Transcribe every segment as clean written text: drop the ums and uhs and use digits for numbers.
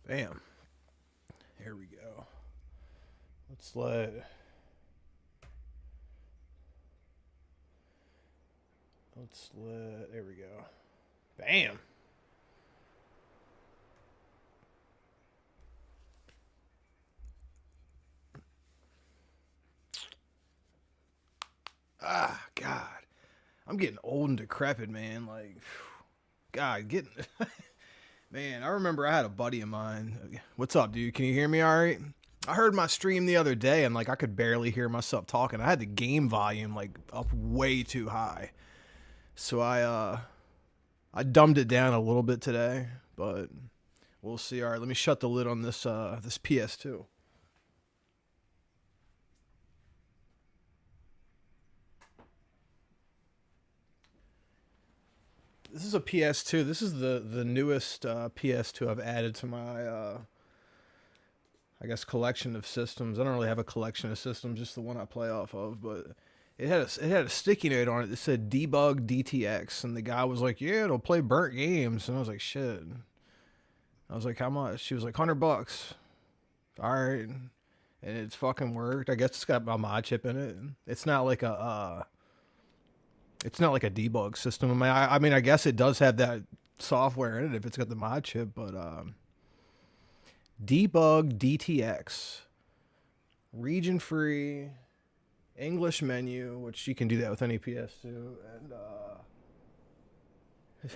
Bam. Here we go. There we go. Bam. Ah, God. I'm getting old and decrepit, man. Like, God, getting. Man, I remember I had a buddy of mine. What's up, dude? Can you hear me all right? I heard my stream the other day and, like, I could barely hear myself talking. I had the game volume, like, up way too high. So I dumbed it down a little bit today, but we'll see. All right, let me shut the lid on this PS2. This is a PS2. This is the newest PS2 I've added to my I guess collection of systems. I don't really have a collection of systems, just the one I play off of, but it had a sticky note on it that said debug DTX, and the guy was like, "Yeah, it'll play burnt games," and I was like, "Shit." I was like, "How much?" She was like, $100. All right, and it's fucking worked. I guess it's got my mod chip in it. It's not like a debug system. I mean, I guess it does have that software in it if it's got the mod chip, but debug DTX, region free, English menu, which you can do that with any PS2, and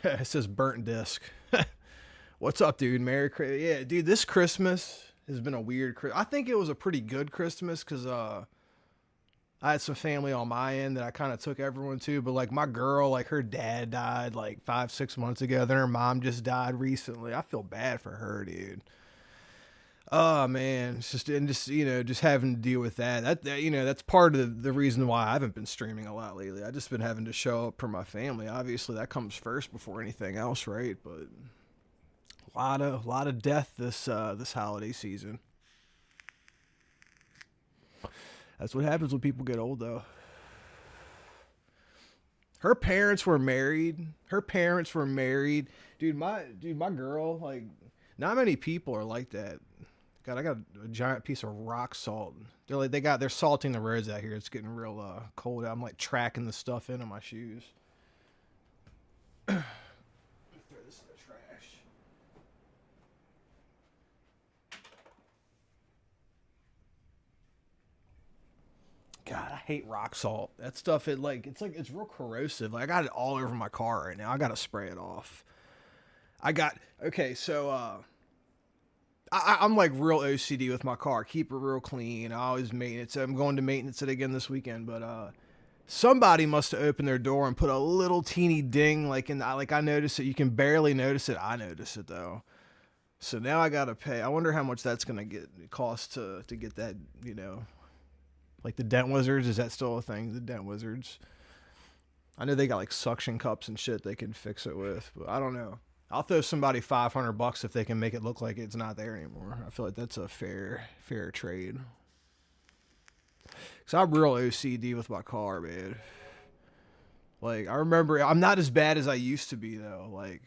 it says burnt disc. What's up, dude? Merry Christmas. Yeah, dude, this Christmas has been a weird Christmas. I think it was a pretty good Christmas because I had some family on my end that I kind of took everyone to, but like my girl, like her dad died like 5, 6 months ago. Then her mom just died recently. I feel bad for her, dude. Oh man, it's just having to deal with that. That's part of the reason why I haven't been streaming a lot lately. I've just been having to show up for my family. Obviously, that comes first before anything else, right? But a lot of death this holiday season. That's what happens when people get old, though. Her parents were married. Dude, my girl, like, not many people are like that. God, I got a giant piece of rock salt. They're salting the roads out here. It's getting real cold out. I'm like tracking the stuff into my shoes. Throw this in the trash. God, I hate rock salt. That stuff, it's real corrosive. Like I got it all over my car right now. I gotta spray it off. Okay, so I'm like real OCD with my car. Keep it real clean. I always maintenance it. I'm going to maintenance it again this weekend, but somebody must have opened their door and put a little teeny ding like I noticed it. You can barely notice it. I notice it though. So now I gotta pay. I wonder how much that's gonna cost to get that, like the dent wizards. Is that still a thing? The dent wizards. I know they got like suction cups and shit they can fix it with, but I don't know. I'll throw somebody $500 if they can make it look like it's not there anymore. I feel like that's a fair trade. Cause I'm real OCD with my car, man. Like I remember, I'm not as bad as I used to be though. Like,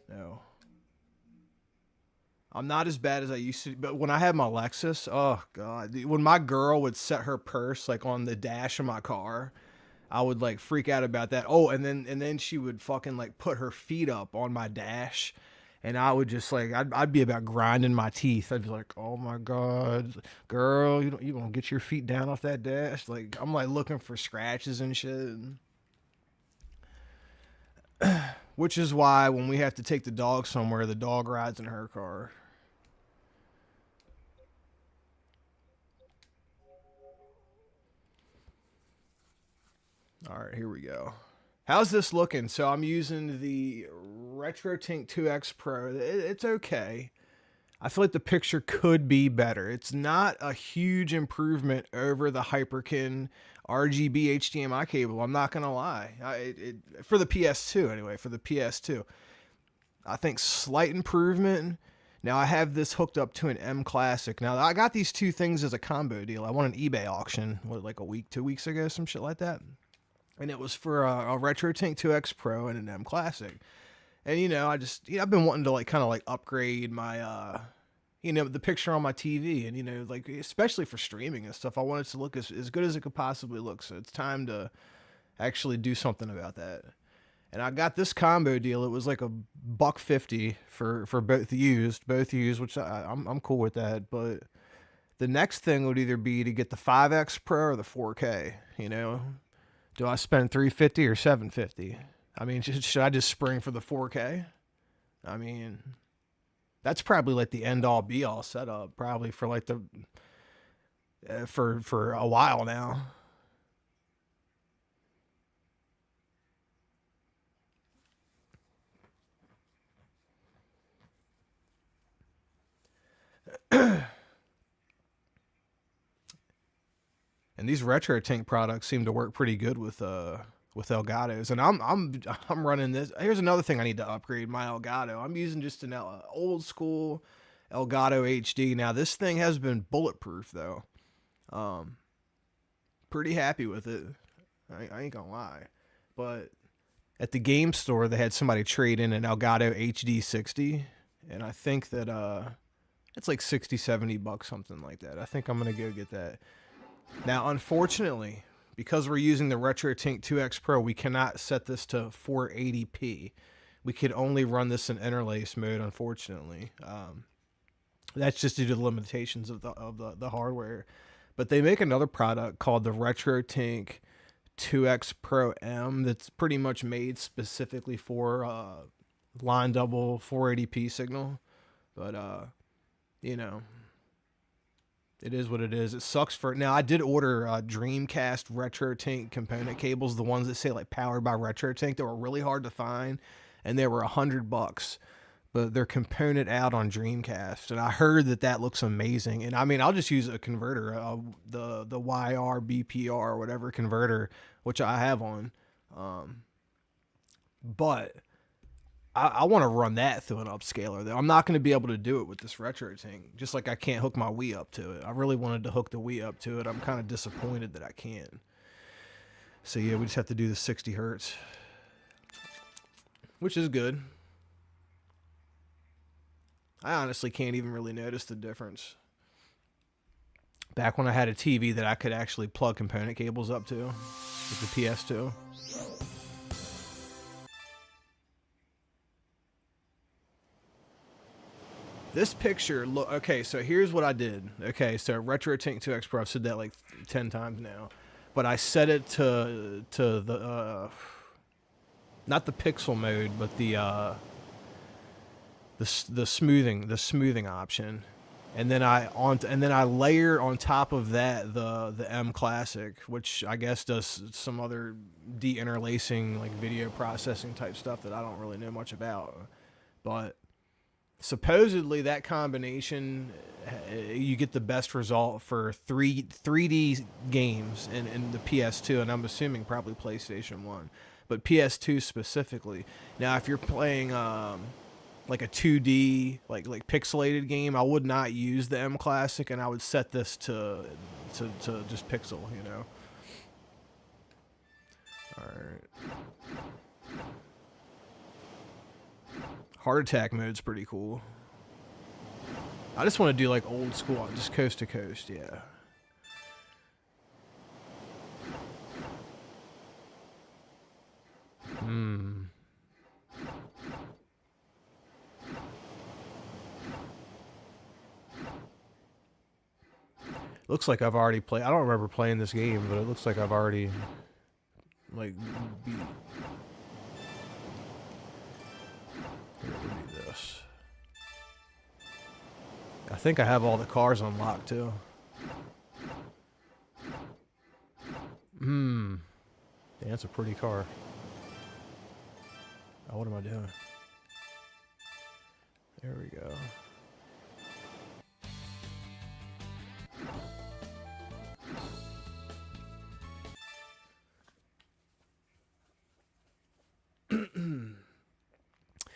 no, I'm not as bad as I used to. But when I had my Lexus, oh god, when my girl would set her purse like on the dash of my car, I would like freak out about that. Oh, and then she would fucking like put her feet up on my dash, and I would just like I'd be about grinding my teeth. I'd be like, oh my god, girl, you gonna get your feet down off that dash? Like I'm like looking for scratches and shit. Which is why when we have to take the dog somewhere, the dog rides in her car. All right, here we go. How's this looking? So I'm using the RetroTink 2X Pro. It's okay. I feel like the picture could be better. It's not a huge improvement over the Hyperkin RGB HDMI cable. I'm not gonna lie. For the PS2 anyway. For the PS2, I think slight improvement. Now I have this hooked up to an M Classic. Now I got these two things as a combo deal. I won an eBay auction, like a week, 2 weeks ago, some shit like that, and it was for a RetroTink 2X Pro and an M Classic. And, you know, I've been wanting to like kind of like upgrade my, you know, the picture on my TV, and, you know, like, especially for streaming and stuff, I want it to look as good as it could possibly look. So it's time to actually do something about that. And I got this combo deal. It was like $150 for both used, which I'm cool with that. But the next thing would either be to get the 5X Pro or the 4K. You know, do I spend $350 or $750? I mean, should I just spring for the 4K? I mean, that's probably like the end all be all setup, probably for like the for a while now. And these RetroTink products seem to work pretty good with Elgatos. And I'm running this. Here's another thing I need to upgrade my Elgato. I'm using just an old school Elgato HD. Now this thing has been bulletproof though. Pretty happy with it. I ain't gonna lie. But at the game store they had somebody trade in an Elgato HD 60, and I think that it's like 60, 70 bucks, something like that. I think I'm gonna go get that. Now, unfortunately, because we're using the RetroTink 2X Pro, we cannot set this to 480p. We could only run this in interlace mode, unfortunately. That's just due to the limitations of the hardware. But they make another product called the RetroTink 2X Pro M that's pretty much made specifically for line double 480p signal. But, you know, it is what it is. It sucks for... Now, I did order Dreamcast RetroTink component cables, the ones that say, like, powered by RetroTink. They were really hard to find, and they were $100. But they're component out on Dreamcast, and I heard that looks amazing. And, I mean, I'll just use a converter, the YR, BPR, whatever converter, which I have on. But... I want to run that through an upscaler, though. I'm not going to be able to do it with this RetroTink, just like I can't hook my Wii up to it. I really wanted to hook the Wii up to it. I'm kind of disappointed that I can't. So, yeah, we just have to do the 60 hertz, which is good. I honestly can't even really notice the difference. Back when I had a TV that I could actually plug component cables up to with the PS2. This picture, look, okay, so here's what I did. Okay, so RetroTink 2X Pro, I've said that like 10 times now. But I set it to the, not the pixel mode, but the smoothing option. And then I layer on top of that the M Classic, which I guess does some other de-interlacing, like video processing type stuff that I don't really know much about. But supposedly that combination, you get the best result for 3D games in the PS2, and I'm assuming probably PlayStation 1, but PS2 specifically. Now, if you're playing like a 2D, like pixelated game, I would not use the M Classic, and I would set this to just pixel, you know. All right. Heart attack mode's pretty cool. I just want to do like old school, just coast to coast, yeah. Looks like I've already played. I don't remember playing this game, but it looks like I've already like beat. Here, let me do this. I think I have all the cars unlocked too. Yeah, that's a pretty car. Oh, what am I doing? There we go.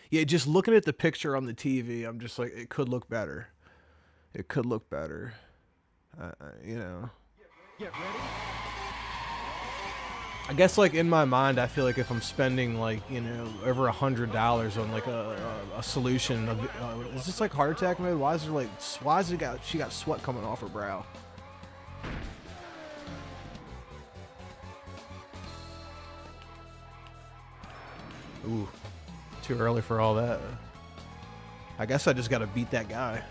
Yeah, just looking at the picture on the TV, I'm just like, it could look better. It could look better. You know. Get ready. I guess like in my mind, I feel like if I'm spending like, you know, over $100 on like a solution of, is this like heart attack mode? Why is there like, why is it she got sweat coming off her brow? Ooh, too early for all that. I guess I just got to beat that guy.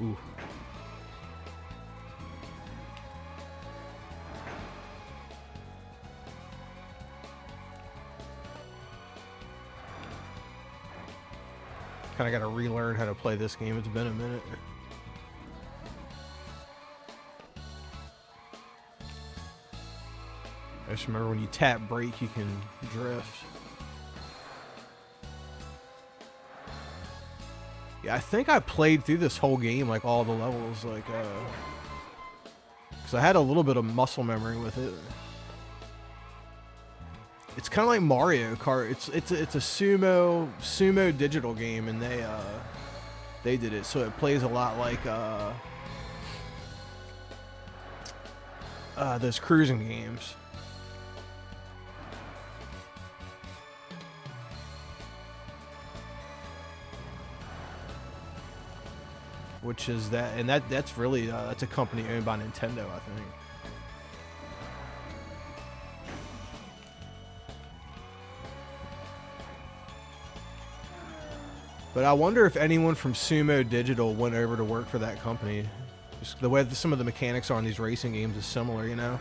Ooh. Kind of got to relearn how to play this game. It's been a minute. I just remember when you tap brake, you can drift. Yeah, I think I played through this whole game, like all the levels, like, because I had a little bit of muscle memory with it. It's kind of like Mario Kart. It's a sumo digital game, and they did it, so it plays a lot like those cruising games. Which is that, and that's really that's a company owned by Nintendo, I think. But I wonder if anyone from Sumo Digital went over to work for that company. Just the way that some of the mechanics are on these racing games is similar, you know?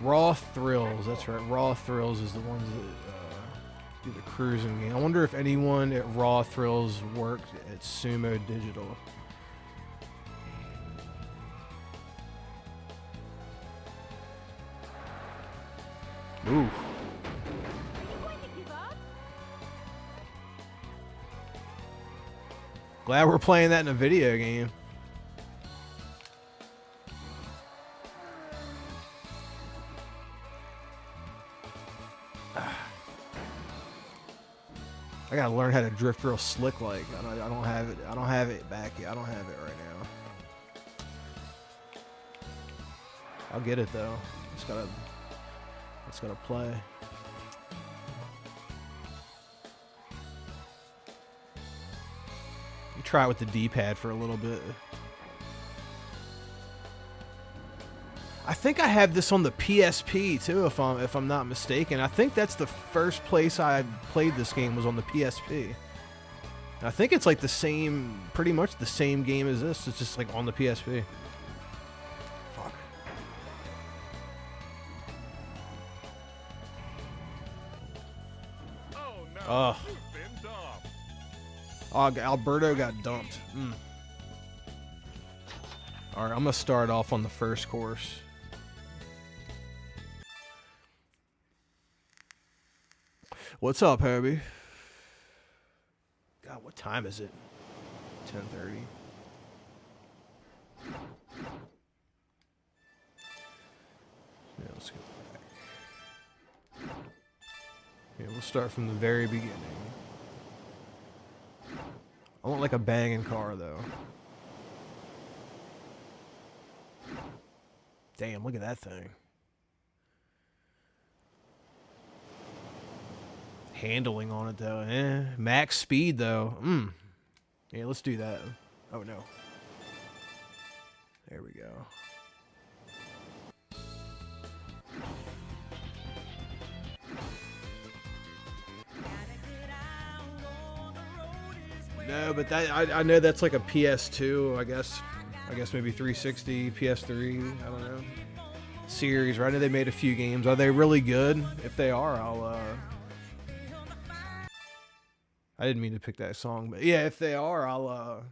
Raw Thrills, that's right. Raw Thrills is the ones that do the cruising game. I wonder if anyone at Raw Thrills worked at Sumo Digital. Ooh. Glad we're playing that in a video game. I gotta learn how to drift real slick like. I don't have it. I don't have it back yet. I don't have it right now. I'll get it though. It's gotta play. Try it with the D-pad for a little bit. I think I have this on the PSP too, if I'm not mistaken. I think that's the first place I played this game was on the PSP. I think it's like the same, pretty much the same game as this. It's just like on the PSP. Fuck. Oh no! Oh. You've been dumped. Oh, Alberto got dumped. All right, I'm gonna start off on the first course. What's up, Herbie? God, what time is it? 10:30. Yeah, let's go back. Yeah, we'll start from the very beginning. I want like a banging car, though. Damn, look at that thing. Handling on it, though. Max speed, though. Yeah, let's do that. Oh, no. There we go. No, but that I know that's like a PS2, I guess. I guess maybe 360, PS3, I don't know. Series, right? I know they made a few games. Are they really good? If they are, I'll I didn't mean to pick that song, but yeah, if they are, I'll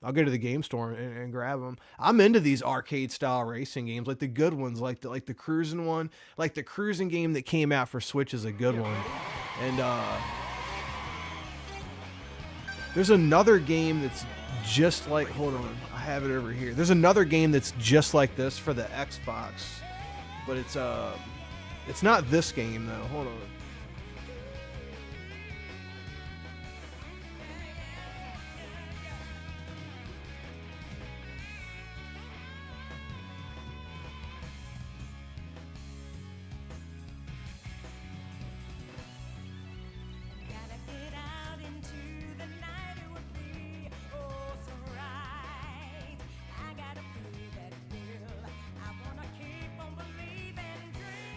go to the game store and grab them. I'm into these arcade style racing games, like the good ones, like the cruising one, like the cruising game that came out for Switch is a good one, and There's another game that's just like, hold on, I have it over here. There's another game that's just like this for the Xbox, but it's not this game though. Hold on.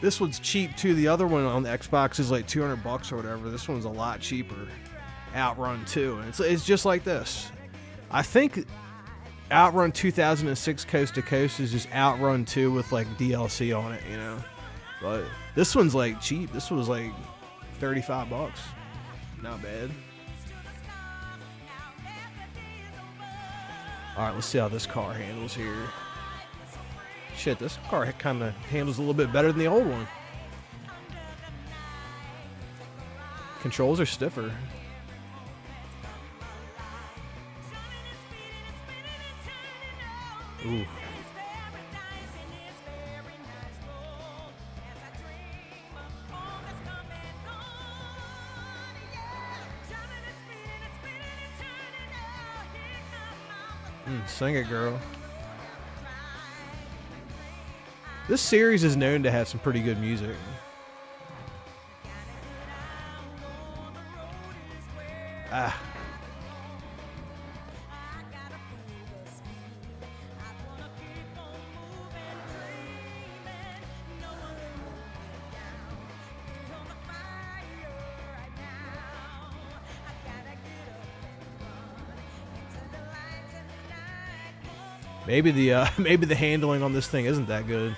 This one's cheap too. The other one on the Xbox is like $200 or whatever. This one's a lot cheaper. Outrun 2. And it's just like this. I think Outrun 2006 Coast to Coast is just Outrun 2 with like DLC on it, you know. But this one's like cheap. This was like $35. Not bad. Alright, let's see how this car handles here. Shit, this car kind of handles a little bit better than the old one. Controls are stiffer. Ooh. Sing it, girl. This series is known to have some pretty good music. Ah. Maybe the handling on this thing isn't that good.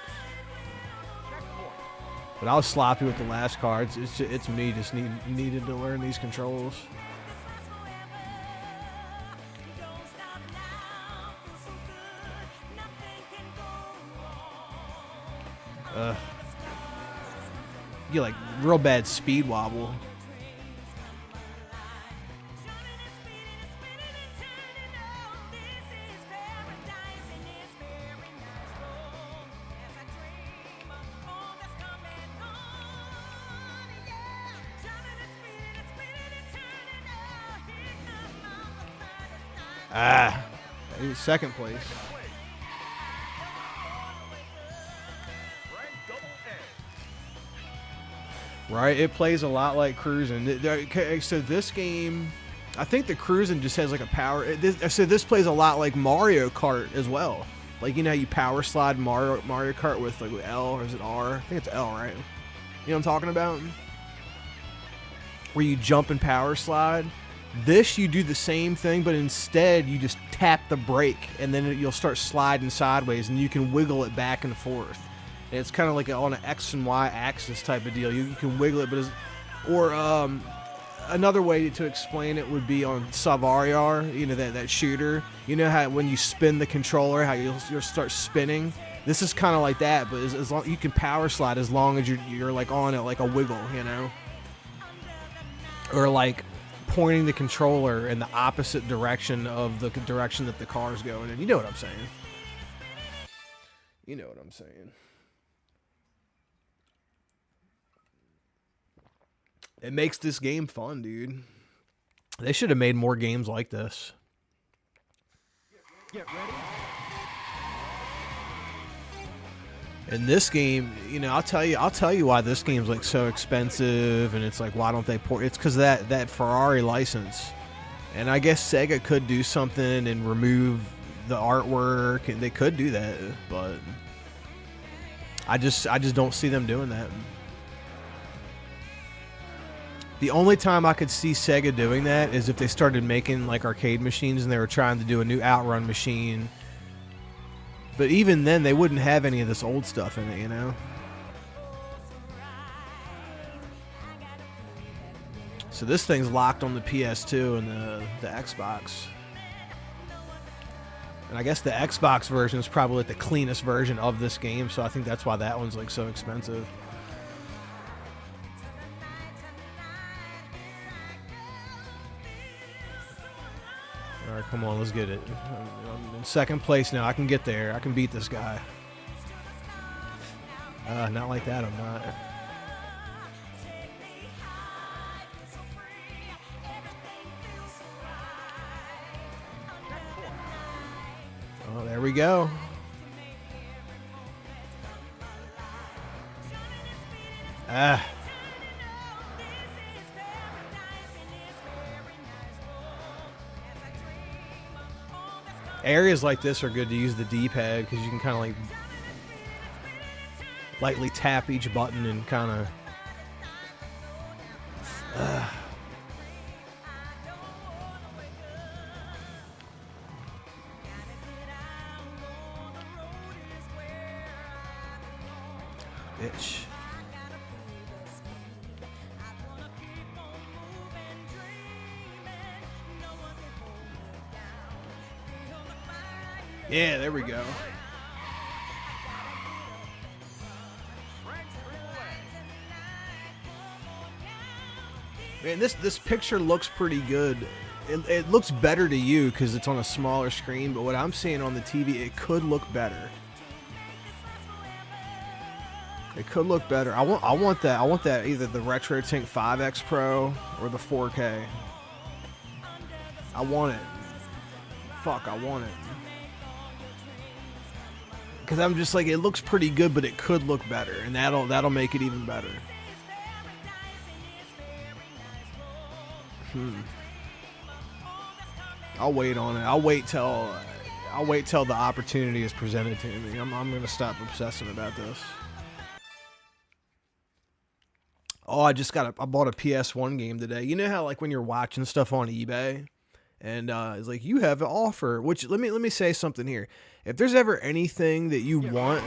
But I was sloppy with the last car. It's me just needed to learn these controls. You get like real bad speed wobble. Ah, second place. Right, it plays a lot like cruising. So this game, I think the cruising just has like a power. So this plays a lot like Mario Kart as well. Like, you know how you power slide Mario Kart with like L, or is it R? I think it's L, right? You know what I'm talking about? Where you jump and power slide. This, you do the same thing, but instead you just tap the brake, and then you'll start sliding sideways, and you can wiggle it back and forth. And it's kind of like on an X and Y axis type of deal. You can wiggle it, but another way to explain it would be on Savaryar, you know, that shooter. You know how when you spin the controller, how you'll start spinning. This is kind of like that, but as long you can power slide as long as you're like on it like a wiggle, you know, or like pointing the controller in the opposite direction of the direction that the car's going in. You know what I'm saying? You know what I'm saying. It makes this game fun, dude. They should have made more games like this. Get ready. And this game, you know, I'll tell you why this game's like so expensive, and it's like, why don't they port? It's because that Ferrari license, and I guess Sega could do something and remove the artwork, and they could do that, but I just don't see them doing that. The only time I could see Sega doing that is if they started making like arcade machines and they were trying to do a new Outrun machine. But even then, they wouldn't have any of this old stuff in it, you know? So this thing's locked on the PS2 and the Xbox. And I guess the Xbox version is probably like the cleanest version of this game, so I think that's why that one's like so expensive. All right, come on, let's get it. I'm in second place now. I can get there. I can beat this guy. Not like that, I'm not. Oh, there we go. Areas like this are good to use the D-pad because you can kind of like lightly tap each button and kind of bitch. Yeah, there we go. Man, this picture looks pretty good. It looks better to you because it's on a smaller screen, but what I'm seeing on the TV, it could look better. It could look better. I want that either the RetroTink 5X Pro or the 4K. I want it. Fuck, I want it. Because I'm just like, it looks pretty good, but it could look better, and that'll make it even better. I'll wait on it. I'll wait till the opportunity is presented to me. I'm gonna stop obsessing about this. Oh, I bought a PS1 game today. You know how like when you're watching stuff on eBay, and it's like you have an offer. Which let me say something here. If there's ever anything that you want,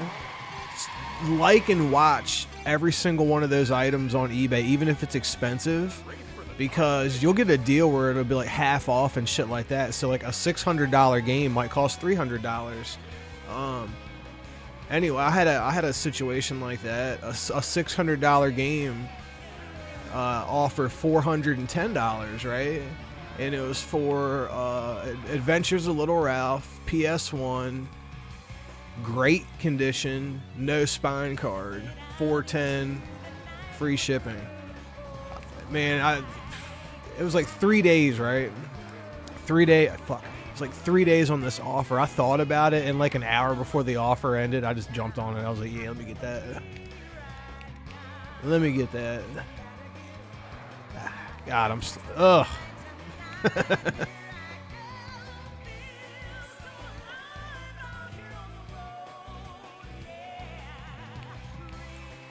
like and watch every single one of those items on eBay, even if it's expensive, because you'll get a deal where it'll be like half off and shit like that. So like a $600 game might cost $300. Anyway, I had a situation like that. A $600 game offer $410, right? And it was for Adventures of Little Ralph, PS1, great condition, no spine card, $410, free shipping. Man, it was like 3 days, right? 3 days, fuck. It's like 3 days on this offer. I thought about it, and like an hour before the offer ended, I just jumped on it. I was like, yeah, let me get that. Let me get that. God, ugh.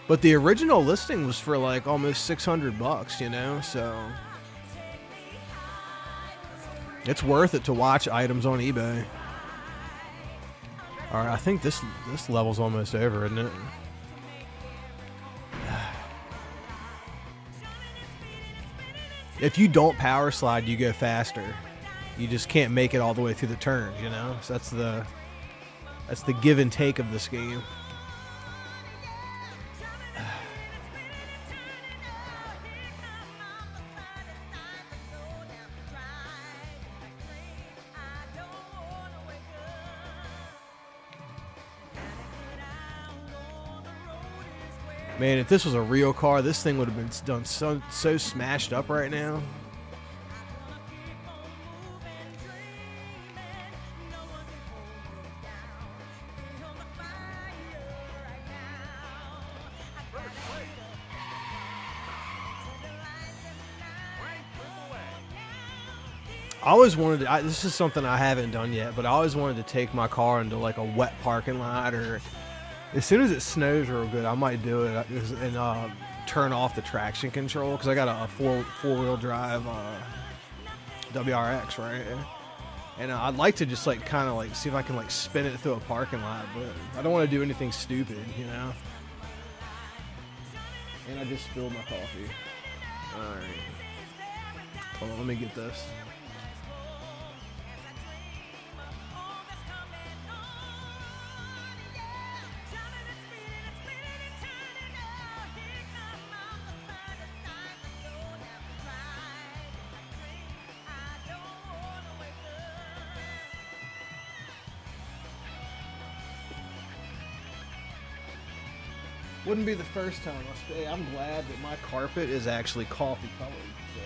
But the original listing was for like almost $600, you know, so it's worth it to watch items on eBay. All right, I think this level's almost over, isn't it? If you don't power slide, you go faster. You just can't make it all the way through the turns, you know? So that's the give and take of this game. Man, if this was a real car, this thing would have been done so smashed up right now. I always wanted to, this is something I haven't done yet, but I always wanted to take my car into like a wet parking lot, or as soon as it snows real good, I might do it and turn off the traction control, because I got a four-wheel drive WRX, right? And I'd like to just like kind of like see if I can like spin it through a parking lot, but I don't want to do anything stupid, you know? And I just spilled my coffee. All right. Hold on, let me get this. Wouldn't be the first time. I'm glad that my carpet is actually coffee colored. So.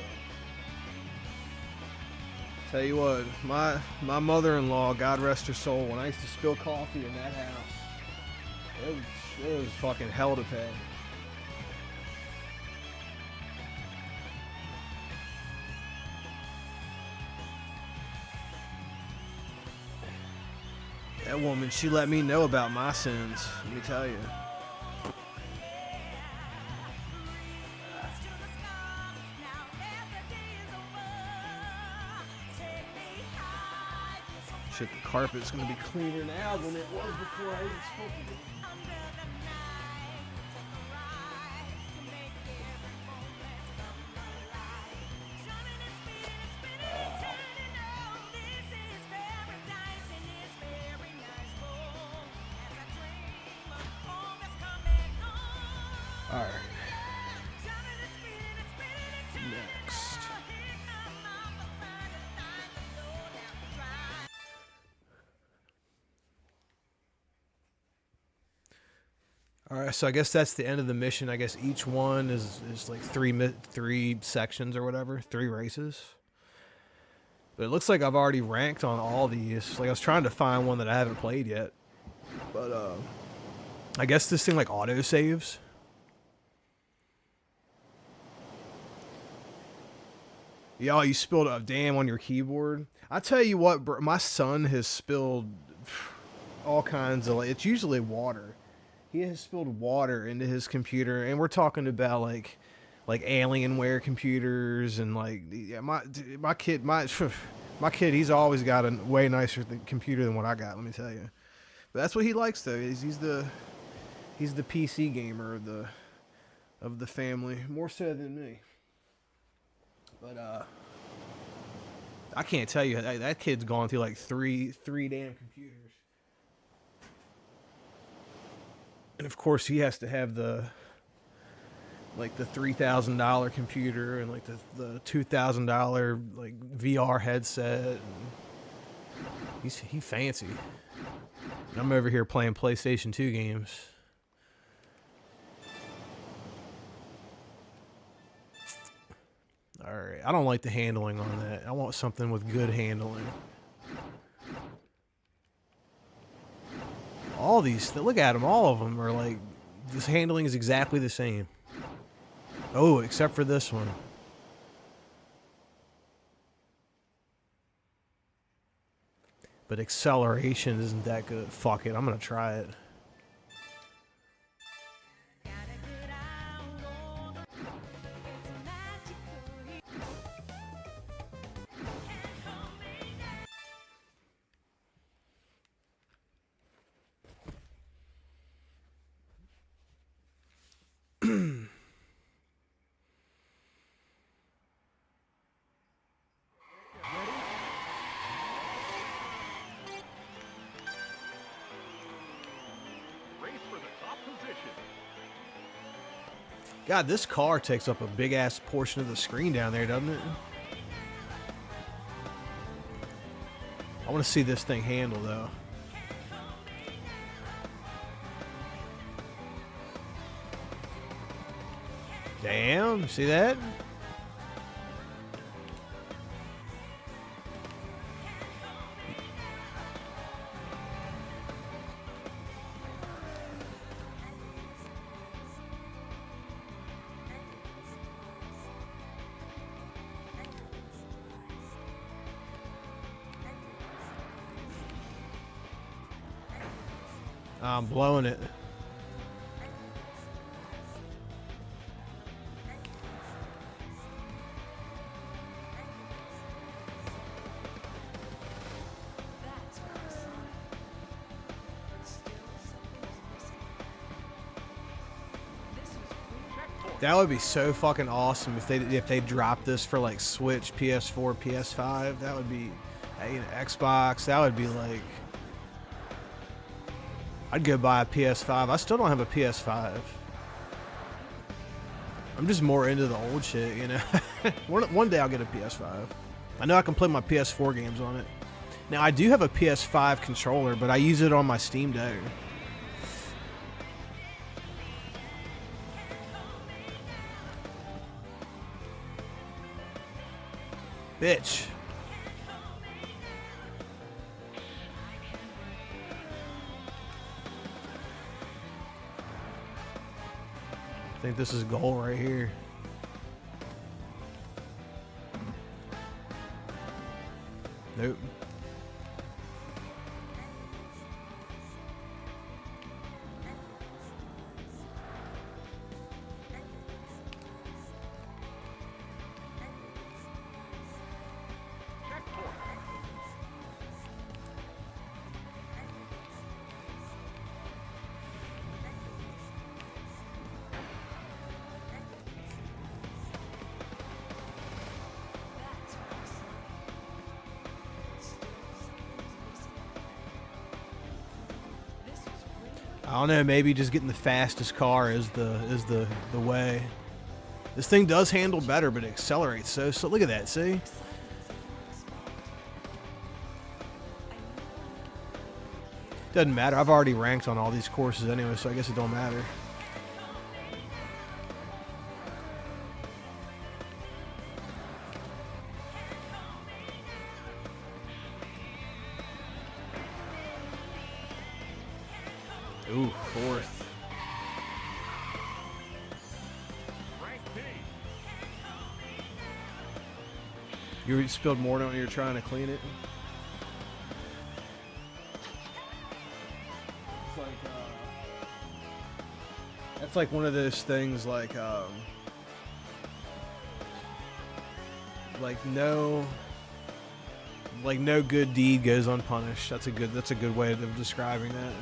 Tell you what, my mother-in-law, God rest her soul, when I used to spill coffee in that house, it was fucking hell to pay. That woman, she let me know about my sins, let me tell you. Shit, the carpet's gonna be cleaner now than it was before I even spoke to it. Alright. Next. Alright, so I guess that's the end of the mission. I guess each one is like three sections or whatever, 3 races. But it looks like I've already ranked on all these. Like I was trying to find one that I haven't played yet. But I guess this thing like auto saves. Yo, you spilled a damn on your keyboard. I tell you what, bro, my son has spilled all kinds of, it's usually water. He has spilled water into his computer, and we're talking about like Alienware computers and like, yeah, my kid, he's always got a way nicer computer than what I got. Let me tell you. But that's what he likes though. He's the PC gamer of the family, more so than me. But I can't tell you, that kid's gone through like three damn computers. And of course he has to have the $3,000 computer and like the $2,000 like VR headset. And he's fancy. And I'm over here playing PlayStation 2 games. Alright, I don't like the handling on that. I want something with good handling. All these, look at them, all of them are like, this handling is exactly the same. Oh, except for this one. But acceleration isn't that good. Fuck it, I'm gonna try it. God, this car takes up a big-ass portion of the screen down there, doesn't it? I want to see this thing handle, though. Damn, see that? I'm blowing it. That would be so fucking awesome if they dropped this for like Switch, PS4, PS5. That would be, you know, Xbox. That would be like, I'd go buy a PS5. I still don't have a PS5. I'm just more into the old shit, you know. One day I'll get a PS5. I know I can play my PS4 games on it. Now I do have a PS5 controller, but I use it on my Steam Deck. bitch. I think this is goal right here. Nope. I don't know, maybe just getting the fastest car is the way. This thing does handle better, but it accelerates so look at that, see? Doesn't matter. I've already ranked on all these courses anyway, so I guess it don't matter. Ooh, fourth. You spilled more when you're trying to clean it. It's like, that's like one of those things like no good deed goes unpunished. That's a good way of describing that.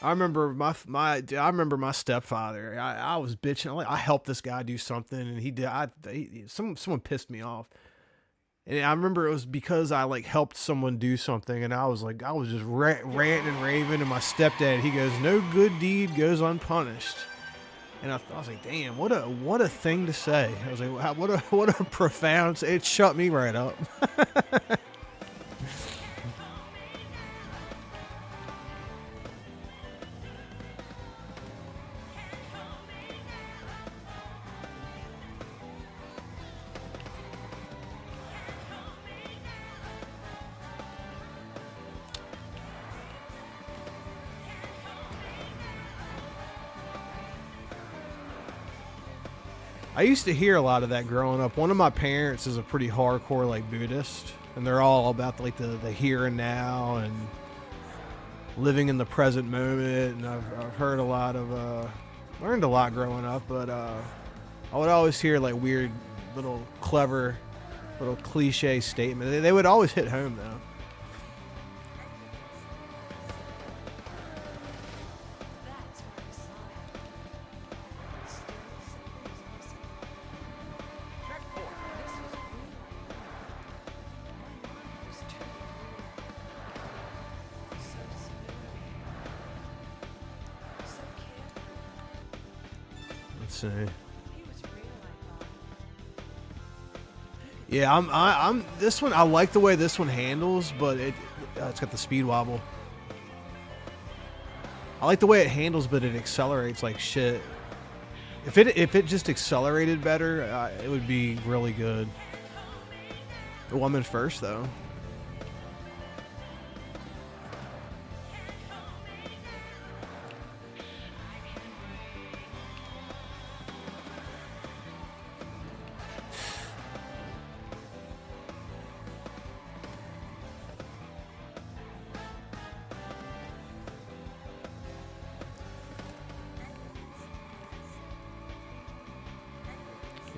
I remember my stepfather. I was bitching. I helped this guy do something, and he did. Someone pissed me off, and I remember it was because I like helped someone do something, and I was just ranting and raving. And my stepdad, he goes, "No good deed goes unpunished." And I was like, "Damn, what a thing to say." I was like, wow, "What a profound." It shut me right up. I used to hear a lot of that growing up. One of my parents is a pretty hardcore like Buddhist, and they're all about like the here and now and living in the present moment. And I've heard a lot of learned a lot growing up, but I would always hear like weird little clever little cliche statement. They would always hit home though. Let's see. Yeah, I'm this one. I like the way this one handles, but it's got the speed wobble. I like the way it handles, but it accelerates like shit. If it just accelerated better, it would be really good. Oh, I'm in first though.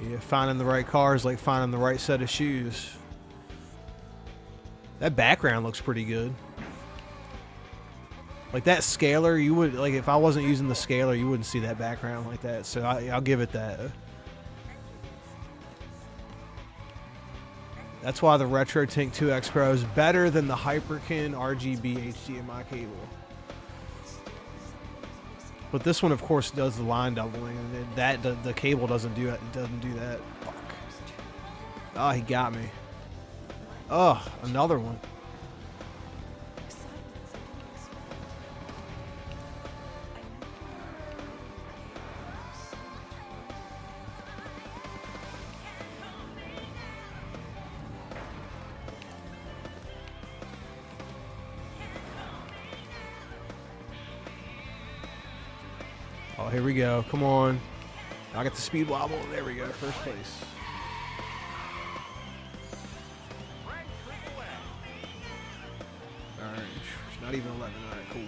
Yeah, finding the right car is like finding the right set of shoes. That background looks pretty good. Like that scaler, you would like if I wasn't using the scaler, you wouldn't see that background like that. So I'll give it that. That's why the RetroTink 2X Pro is better than the Hyperkin RGB HDMI cable. But this one, of course, does the line doubling, and the cable doesn't do it. It doesn't do that. Fuck. Oh, he got me. Oh, another one. Oh, here we go. Come on. I got the speed wobble. There we go. First place. All right. It's not even 11. All right, cool.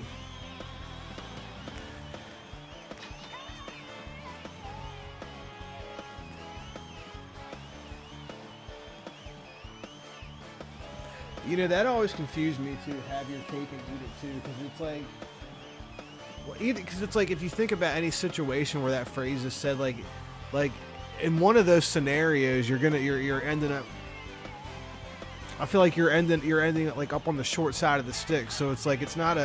You know, that always confused me too. Have your cake and eat it too, because it's like, well, because it's like if you think about any situation where that phrase is said, like in one of those scenarios, you're ending up. I feel like you're ending like up on the short side of the stick. So it's like it's not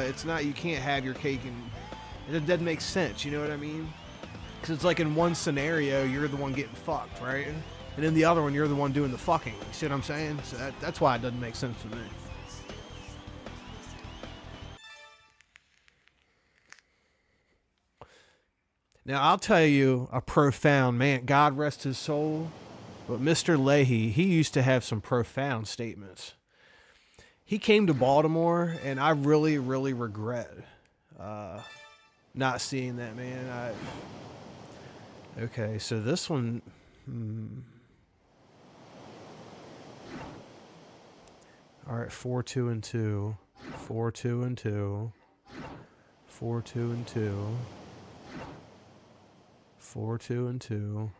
you can't have your cake and it doesn't make sense. You know what I mean? Because it's like in one scenario, you're the one getting fucked, right? And in the other one, you're the one doing the fucking. You see what I'm saying? So that's why it doesn't make sense to me. Now, I'll tell you a profound man, God rest his soul, but Mr. Leahy, he used to have some profound statements. He came to Baltimore, and I really, really regret not seeing that man. Okay, so this one... All right, 4, 2, and 2. 4, 2, and 2. 4, 2, and 2. 4, 2, and 2.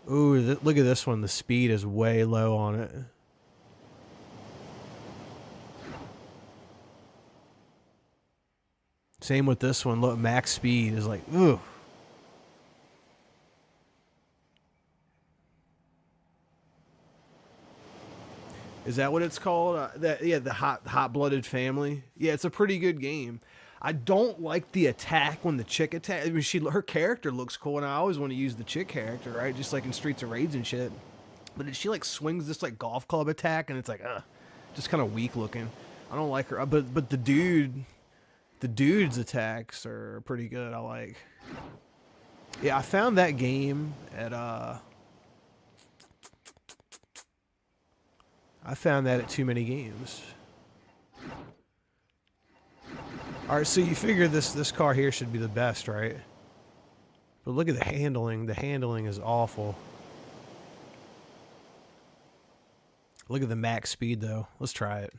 Ooh, look at this one. The speed is way low on it. Same with this one. Look, max speed is like, ooh. Is that what it's called? The hot-blooded family. Yeah, it's a pretty good game. I don't like the attack when the chick attacks. I mean, her character looks cool, and I always want to use the chick character, right? Just like in Streets of Rage and shit. But she like swings this like golf club attack, and it's like, just kind of weak looking. I don't like her. But the dude's attacks are pretty good. I like. Yeah, I found that game at I found that at Too Many Games. All right, so you figure this car here should be the best, right? But look at the handling. The handling is awful. Look at the max speed, though. Let's try it.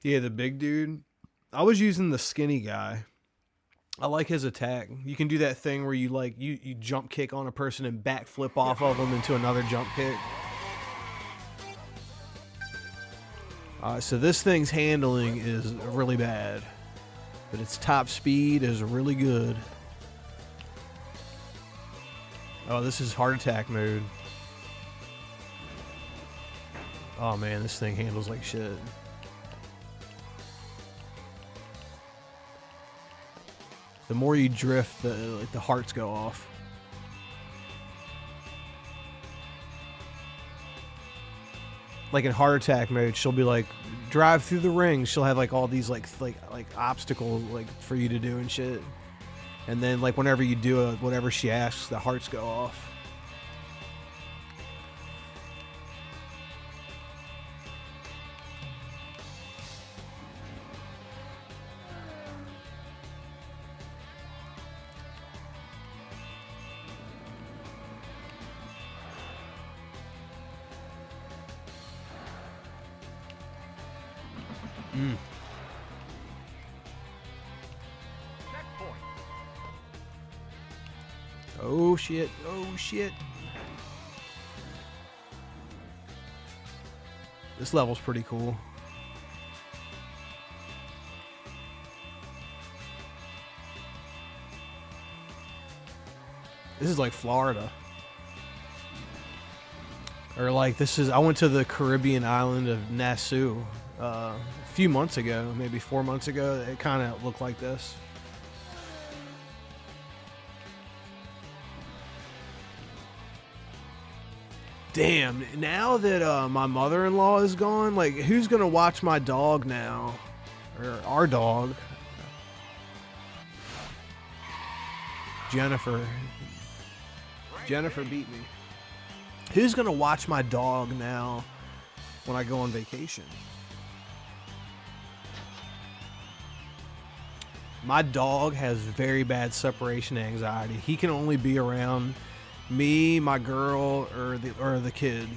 Yeah, the big dude. I was using the skinny guy. I like his attack. You can do that thing where you jump kick on a person and backflip off of them into another jump kick. So this thing's handling is really bad, but its top speed is really good. Oh, this is heart attack mode. Oh man, this thing handles like shit. The more you drift, the hearts go off. Like in heart attack mode, she'll be like, drive through the ring. She'll have like all these like obstacles like for you to do and shit. And then like whenever you do whatever she asks, the hearts go off. Oh shit, oh shit. This level's pretty cool. This is like Florida. Or like I went to the Caribbean island of Nassau a few months ago, maybe 4 months ago. It kind of looked like this. Damn, now that my mother-in-law is gone, like, who's gonna watch my dog now? Or our dog? Jennifer. Jennifer beat me. Who's gonna watch my dog now when I go on vacation? My dog has very bad separation anxiety. He can only be around me, my girl, or the kid.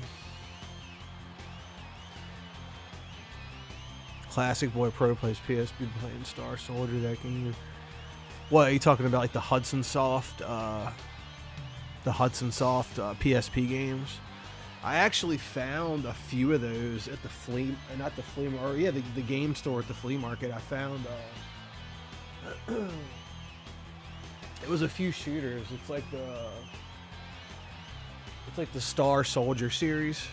Classic Boy Pro plays PSP playing Star Soldier that game. What are you talking about? Like the Hudson Soft PSP games. I actually found a few of those at the the game store at the flea market. I found it was a few shooters. It's like the Star Soldier series.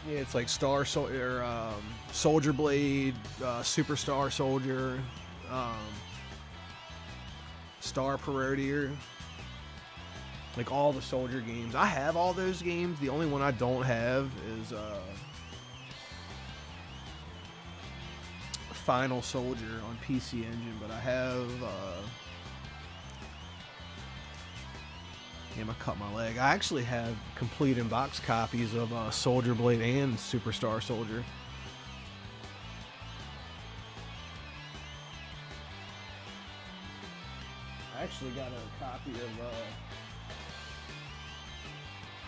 Yeah, it's like Soldier Blade, Superstar Soldier, Star Parodier. Like all the Soldier games. I have all those games. The only one I don't have is Final Soldier on PC Engine, but I have damn, I cut my leg. I actually have complete in-box copies of Soldier Blade and Superstar Soldier. I actually got a copy of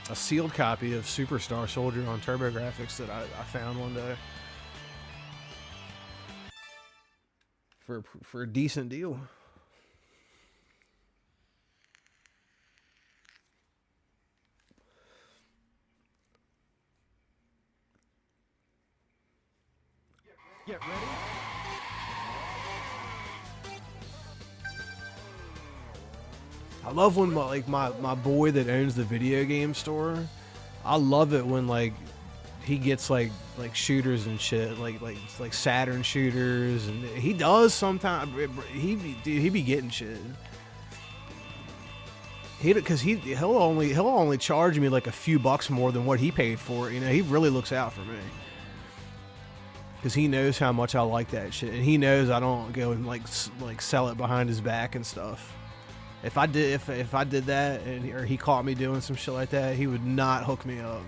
a sealed copy of Superstar Soldier on TurboGrafx that I found one day for a decent deal. Get ready. I love when my boy that owns the video game store, I love it when like he gets like shooters and shit, like Saturn shooters, and he does sometimes. He be getting shit. He'll only charge me like a few bucks more than what he paid for it. You know, he really looks out for me. Because he knows how much I like that shit, and he knows I don't go and like sell it behind his back and stuff. If I did that, or he caught me doing some shit like that, he would not hook me up.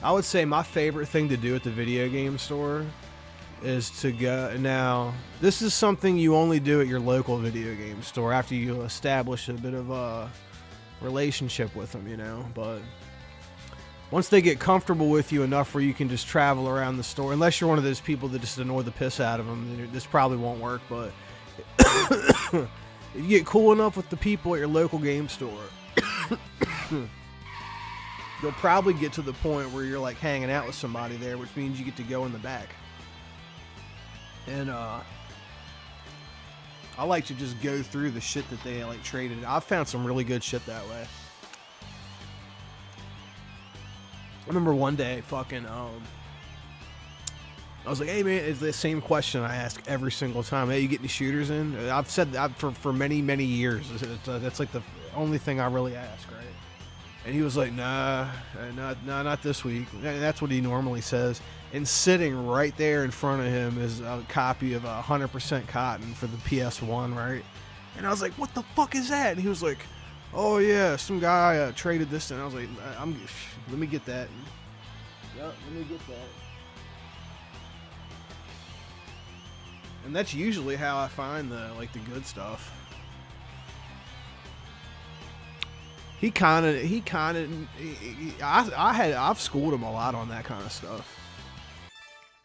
I would say my favorite thing to do at the video game store is to go. Now, this is something you only do at your local video game store after you establish a bit of a relationship with them, you know. But once they get comfortable with you enough where you can just travel around the store, unless you're one of those people that just annoy the piss out of them, then this probably won't work. But if you get cool enough with the people at your local game store, you'll probably get to the point where you're like hanging out with somebody there, which means you get to go in the back. And I like to just go through the shit that they like traded. I've found some really good shit that way. I remember one day fucking I was like, hey man, it's the same question I ask every single time. Hey, you get any shooters in? I've said that for many years. That's like the only thing I really ask, right? And he was like, nah, not this week. And that's what he normally says. And sitting right there in front of him is a copy of 100% Cotton for the PS1, right? And I was like, what the fuck is that? And he was like, oh yeah, some guy traded this. And I was like, let me get that. Yep, let me get that. And that's usually how I find the good stuff. I've schooled him a lot on that kind of stuff.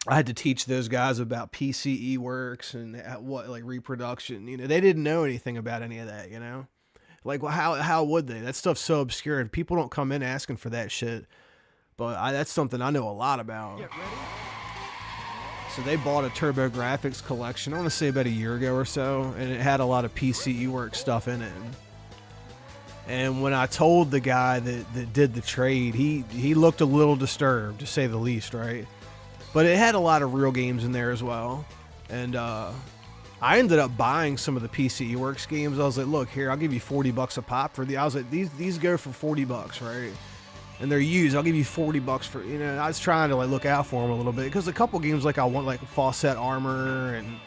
I had to teach those guys about PCE works and what like reproduction. You know, they didn't know anything about any of that, you know. Like, well, how would they? That stuff's so obscure, and people don't come in asking for that shit. But that's something I know a lot about. So they bought a TurboGrafx collection, I want to say about a year ago or so, and it had a lot of PCE work stuff in it. And when I told the guy that did the trade, he looked a little disturbed, to say the least, right? But it had a lot of real games in there as well. And I ended up buying some of the PCE Works games. I was like, look, here, I'll give you $40 a pop for the. I was like, these go for $40, right? And they're used. I'll give you $40 for, you know. I was trying to like look out for them a little bit because a couple games like I want like Fawcett Armor and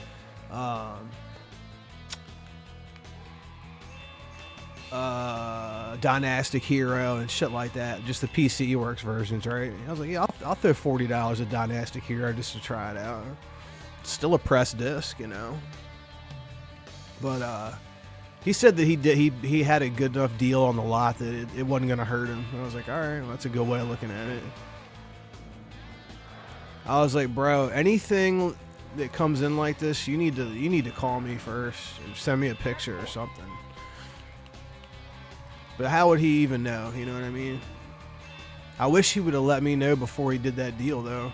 Dynastic Hero and shit like that, just the PCE Works versions, right? I was like, yeah, I'll throw $40 at Dynastic Hero just to try it out. It's still a pressed disc, you know. But he said that he had a good enough deal on the lot that it wasn't gonna hurt him. I was like, all right, well, that's a good way of looking at it. I was like, bro, anything that comes in like this, you need to call me first and send me a picture or something. But how would he even know? You know what I mean? I wish he would have let me know before he did that deal, though.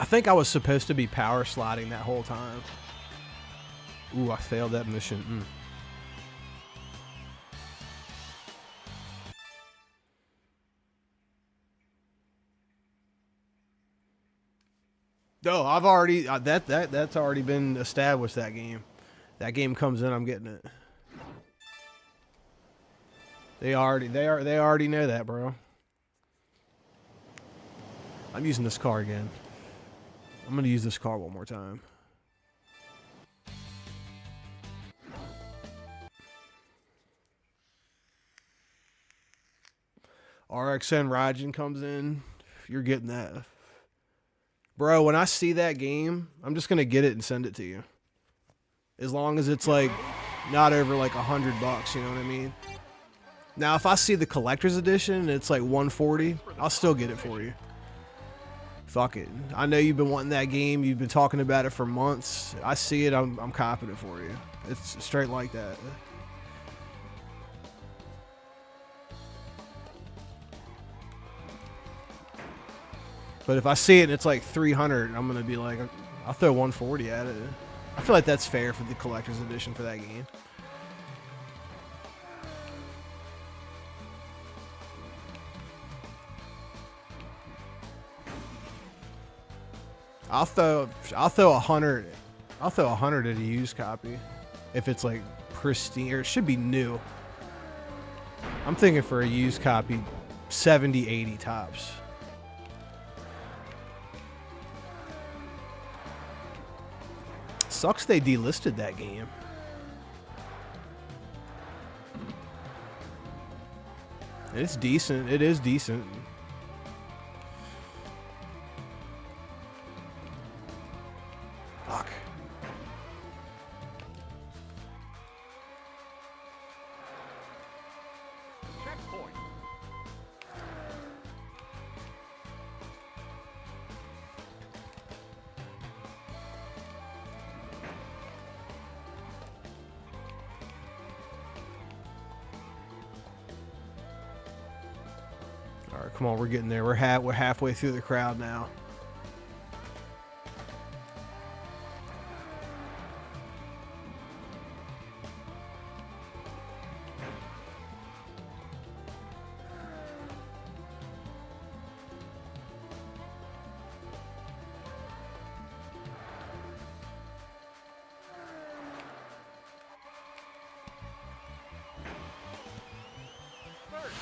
I think I was supposed to be power sliding that whole time. Ooh, I failed that mission. No, I've already that's already been established. That game comes in, I'm getting it. They already know that, bro. I'm using this car again. I'm gonna use this car one more time. RXN Raijin comes in. You're getting that. Bro, when I see that game, I'm just gonna get it and send it to you. As long as it's like not over like $100, you know what I mean? Now if I see the collector's edition and it's like $140, I'll still get it for you. Fuck it. I know you've been wanting that game. You've been talking about it for months. I see it. I'm copping it for you. It's straight like that. But if I see it and it's like 300, I'm gonna be like, I'll throw 140 at it. I feel like that's fair for the collector's edition for that game. I'll throw 100. I'll throw 100 at a used copy if it's like pristine, or it should be new. I'm thinking for a used copy, 70, 80 tops. Sucks they delisted that game. It's decent. It is decent. Fuck. Checkpoint. All right, come on, we're getting there. We're halfway through the crowd now.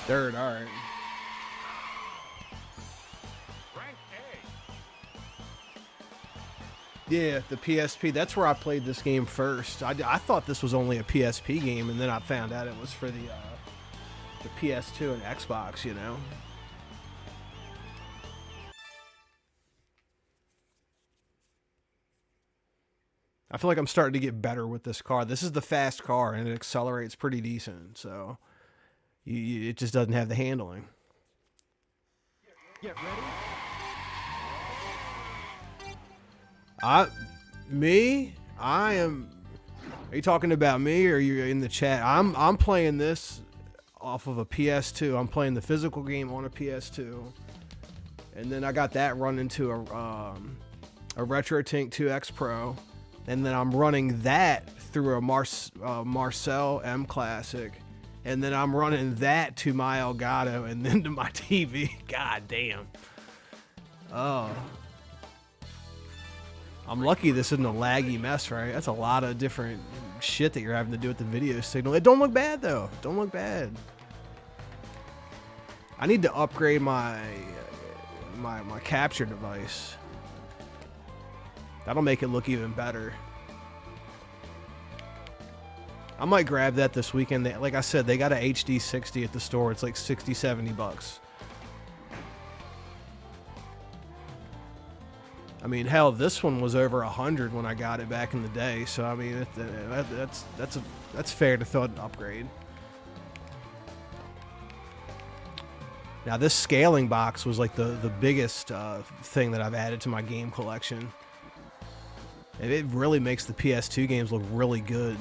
Third, all right. Yeah, the PSP. That's where I played this game first. I thought this was only a PSP game, and then I found out it was for the PS2 and Xbox, you know. I feel like I'm starting to get better with this car. This is the fast car, and it accelerates pretty decent, so it just doesn't have the handling. Get ready. I am. Are you talking about me, or are you in the chat? I'm playing this off of a PS2. I'm playing the physical game on a PS2, and then I got that run into a RetroTink 2X Pro, and then I'm running that through a Marcel M Classic, and then I'm running that to my Elgato, and then to my TV. God damn. Oh. I'm lucky this isn't a laggy mess, right? That's a lot of different shit that you're having to do with the video signal. It don't look bad, though. Don't look bad. I need to upgrade my capture device. That'll make it look even better. I might grab that this weekend. Like I said, they got a HD 60 at the store. It's like 60, 70 bucks. I mean, hell, this one was over 100 when I got it back in the day. So I mean, that's fair to throw an upgrade. Now this scaling box was like the biggest thing that I've added to my game collection, and it really makes the PS2 games look really good.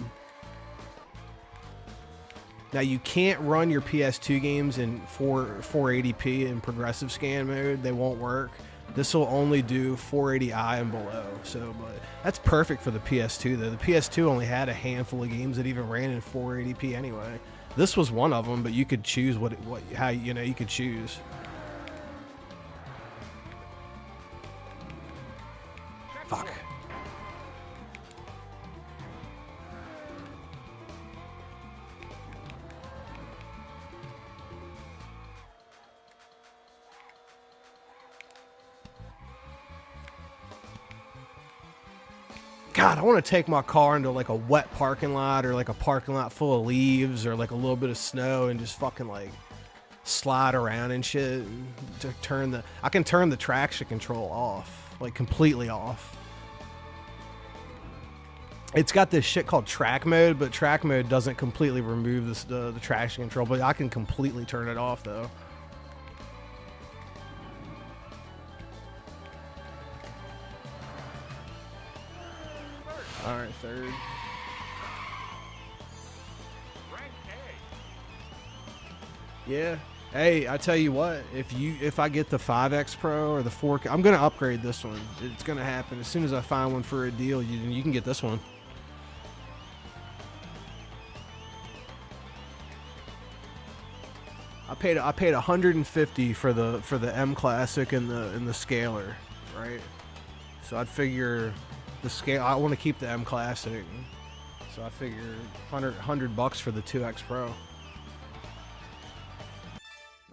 Now you can't run your PS2 games in 480p in progressive scan mode. They won't work. This will only do 480i and below. So, but that's perfect for the PS2 though. The PS2 only had a handful of games that even ran in 480p anyway. This was one of them, but you could choose how you could choose. Fuck. God, I want to take my car into like a wet parking lot, or like a parking lot full of leaves, or like a little bit of snow, and just fucking like slide around and shit. And to I can turn the traction control off, like completely off. It's got this shit called track mode, but track mode doesn't completely remove the traction control, but I can completely turn it off though. All right, third. Yeah. Hey, I tell you what, if I get the 5X Pro or the 4K, I'm gonna upgrade this one. It's gonna happen as soon as I find one for a deal. You can get this one. I paid $150 for the M Classic and the Scaler, right? So I'd figure the scale. I want to keep the M Classic, so I figure $100 for the 2X Pro.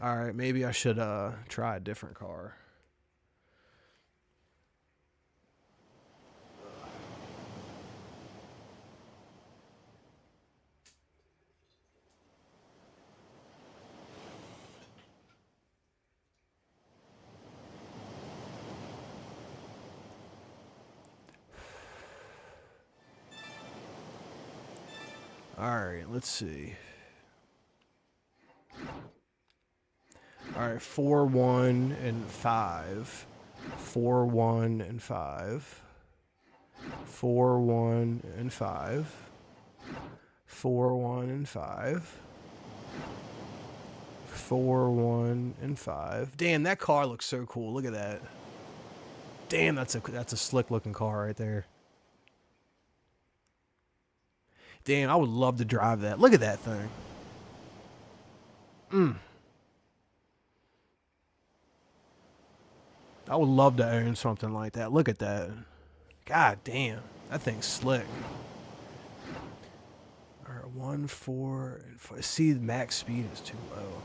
All right, maybe I should try a different car. All right, let's see. All right, 4, 1, and 5. 4, 1, and 5. 4, 1, and 5. 4, 1, and 5. 4, 1, and 5. Damn, that car looks so cool. Look at that. Damn, that's a slick looking car right there. Damn, I would love to drive that. Look at that thing. I would love to own something like that. Look at that. God damn. That thing's slick. All right, 1, 4, and 5. See, the max speed is too low.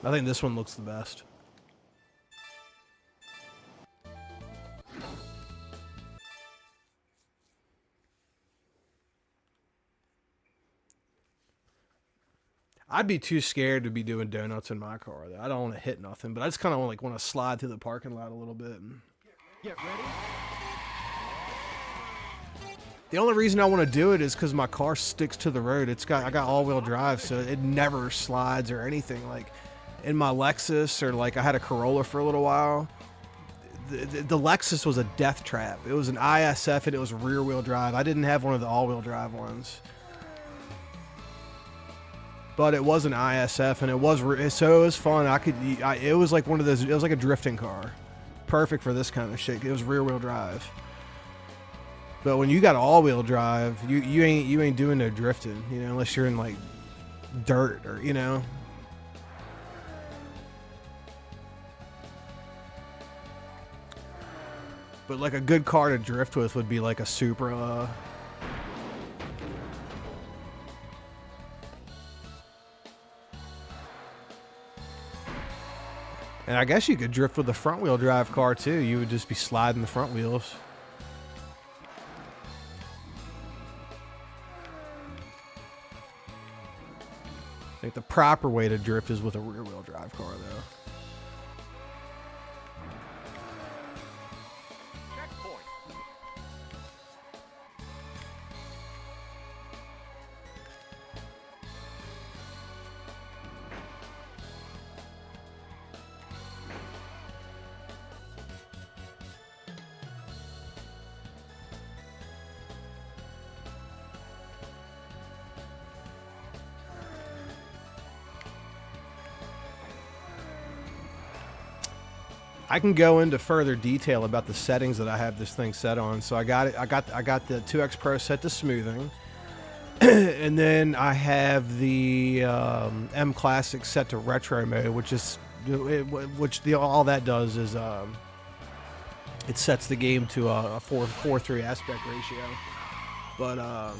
I think this one looks the best. I'd be too scared to be doing donuts in my car. I don't want to hit nothing, but I just kind of like want to slide through the parking lot a little bit. Get ready. The only reason I want to do it is because my car sticks to the road. I got all-wheel drive, so it never slides or anything. Like in my Lexus, or like I had a Corolla for a little while. The Lexus was a death trap. It was an ISF and it was rear-wheel drive. I didn't have one of the all-wheel drive ones. But it was an ISF, and it was fun. It was like one of those. It was like a drifting car, perfect for this kind of shit. It was rear-wheel drive. But when you got all-wheel drive, you ain't doing no drifting, you know, unless you're in like dirt or, you know. But like a good car to drift with would be like a Supra. And I guess you could drift with a front-wheel drive car too. You would just be sliding the front wheels. I think the proper way to drift is with a rear-wheel drive car, though. I can go into further detail about the settings that I have this thing set on. So I got the 2X Pro set to smoothing, and then I have the M Classic set to retro mode, all that does is it sets the game to a 4:3 aspect ratio. But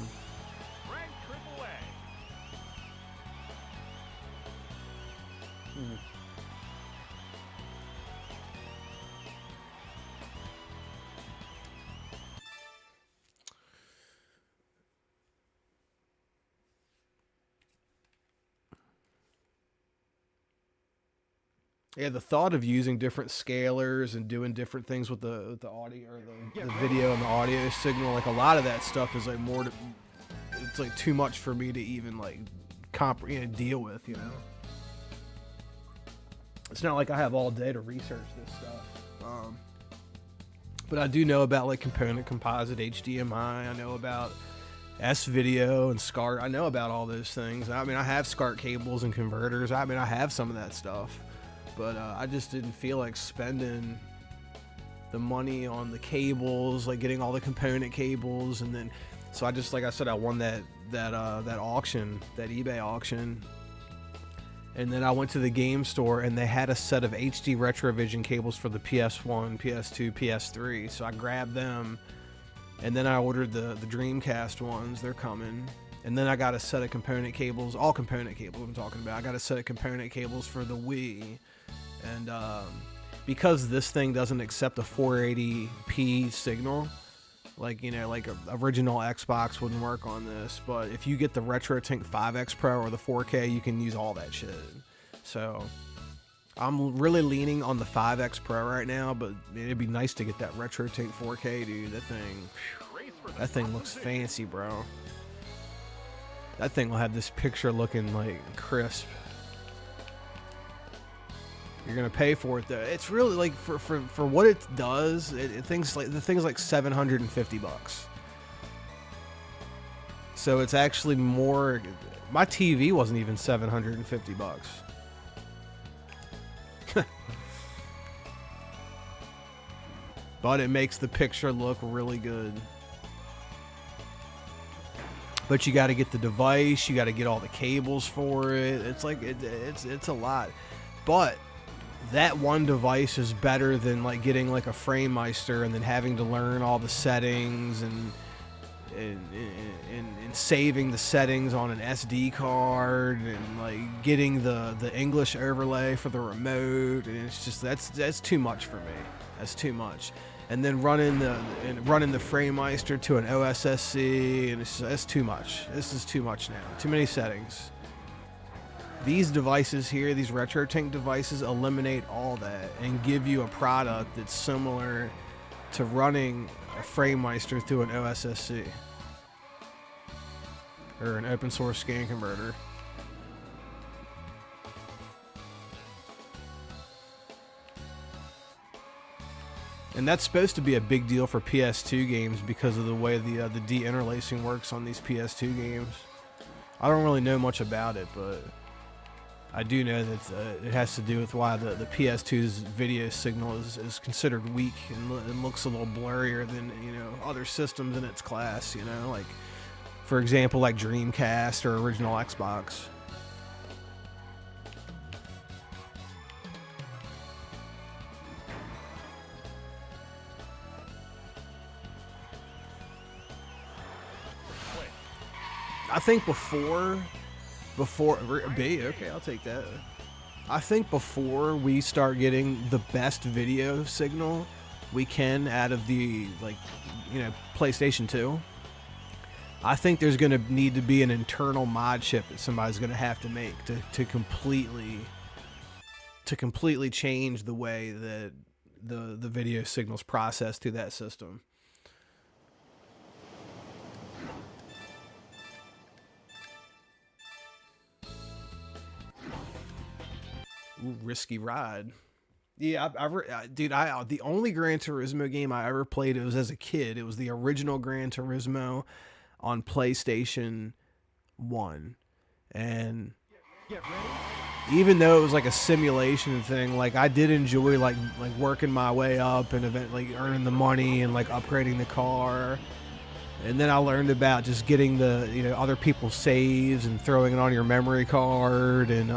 yeah, the thought of using different scalers and doing different things with the audio or the video and the audio signal, like a lot of that stuff is like it's like too much for me to even like deal with, you know. It's not like I have all day to research this stuff. But I do know about like component composite HDMI. I know about S-video and SCART. I know about all those things. I mean, I have SCART cables and converters. I mean, I have some of that stuff. But I just didn't feel like spending the money on the cables, like getting all the component cables, and then so I just, like I said, I won that auction, that eBay auction, and then I went to the game store and they had a set of HD Retrovision cables for the PS1, PS2, PS3, so I grabbed them, and then I ordered the Dreamcast ones. They're coming. And then I got a set of component cables, all component cables I'm talking about. I got a set of component cables for the Wii. And because this thing doesn't accept a 480p signal, like, you know, like a original Xbox wouldn't work on this. But if you get the RetroTink 5X Pro or the 4K, you can use all that shit. So I'm really leaning on the 5X Pro right now, but it'd be nice to get that RetroTink 4K, dude. That thing looks fancy, bro. That thing will have this picture looking like crisp. You're gonna pay for it though. It's really like for what it does. The thing's like $750. So it's actually more. My TV wasn't even $750. But it makes the picture look really good. But you got to get the device, you got to get all the cables for it. It's like it's a lot. But that one device is better than like getting like a FrameMeister and then having to learn all the settings, and and saving the settings on an SD card, and like getting the English overlay for the remote, and it's just that's too much for me. That's too much. And then running the FrameMeister to an OSSC, and that's too much. This is too much now. Too many settings. These devices here, these RetroTink devices, eliminate all that and give you a product that's similar to running a FrameMeister through an OSSC or an open source scan converter. And that's supposed to be a big deal for PS2 games because of the way the deinterlacing works on these PS2 games. I don't really know much about it, but I do know that it has to do with why the PS2's video signal is considered weak and looks a little blurrier than, you know, other systems in its class, you know, like, for example, like Dreamcast or original Xbox. I think before B, okay, I'll take that. I think before we start getting the best video signal we can out of the, like, you know, PlayStation 2, I think there's going to need to be an internal mod chip that somebody's going to have to make to completely change the way that the video signals processed through that system. Ooh, risky ride. Yeah, dude, the only Gran Turismo game I ever played, it was as a kid. It was the original Gran Turismo on PlayStation 1. And even though it was like a simulation thing, like I did enjoy like working my way up and like earning the money and like upgrading the car. And then I learned about just getting the, you know, other people's saves and throwing it on your memory card, and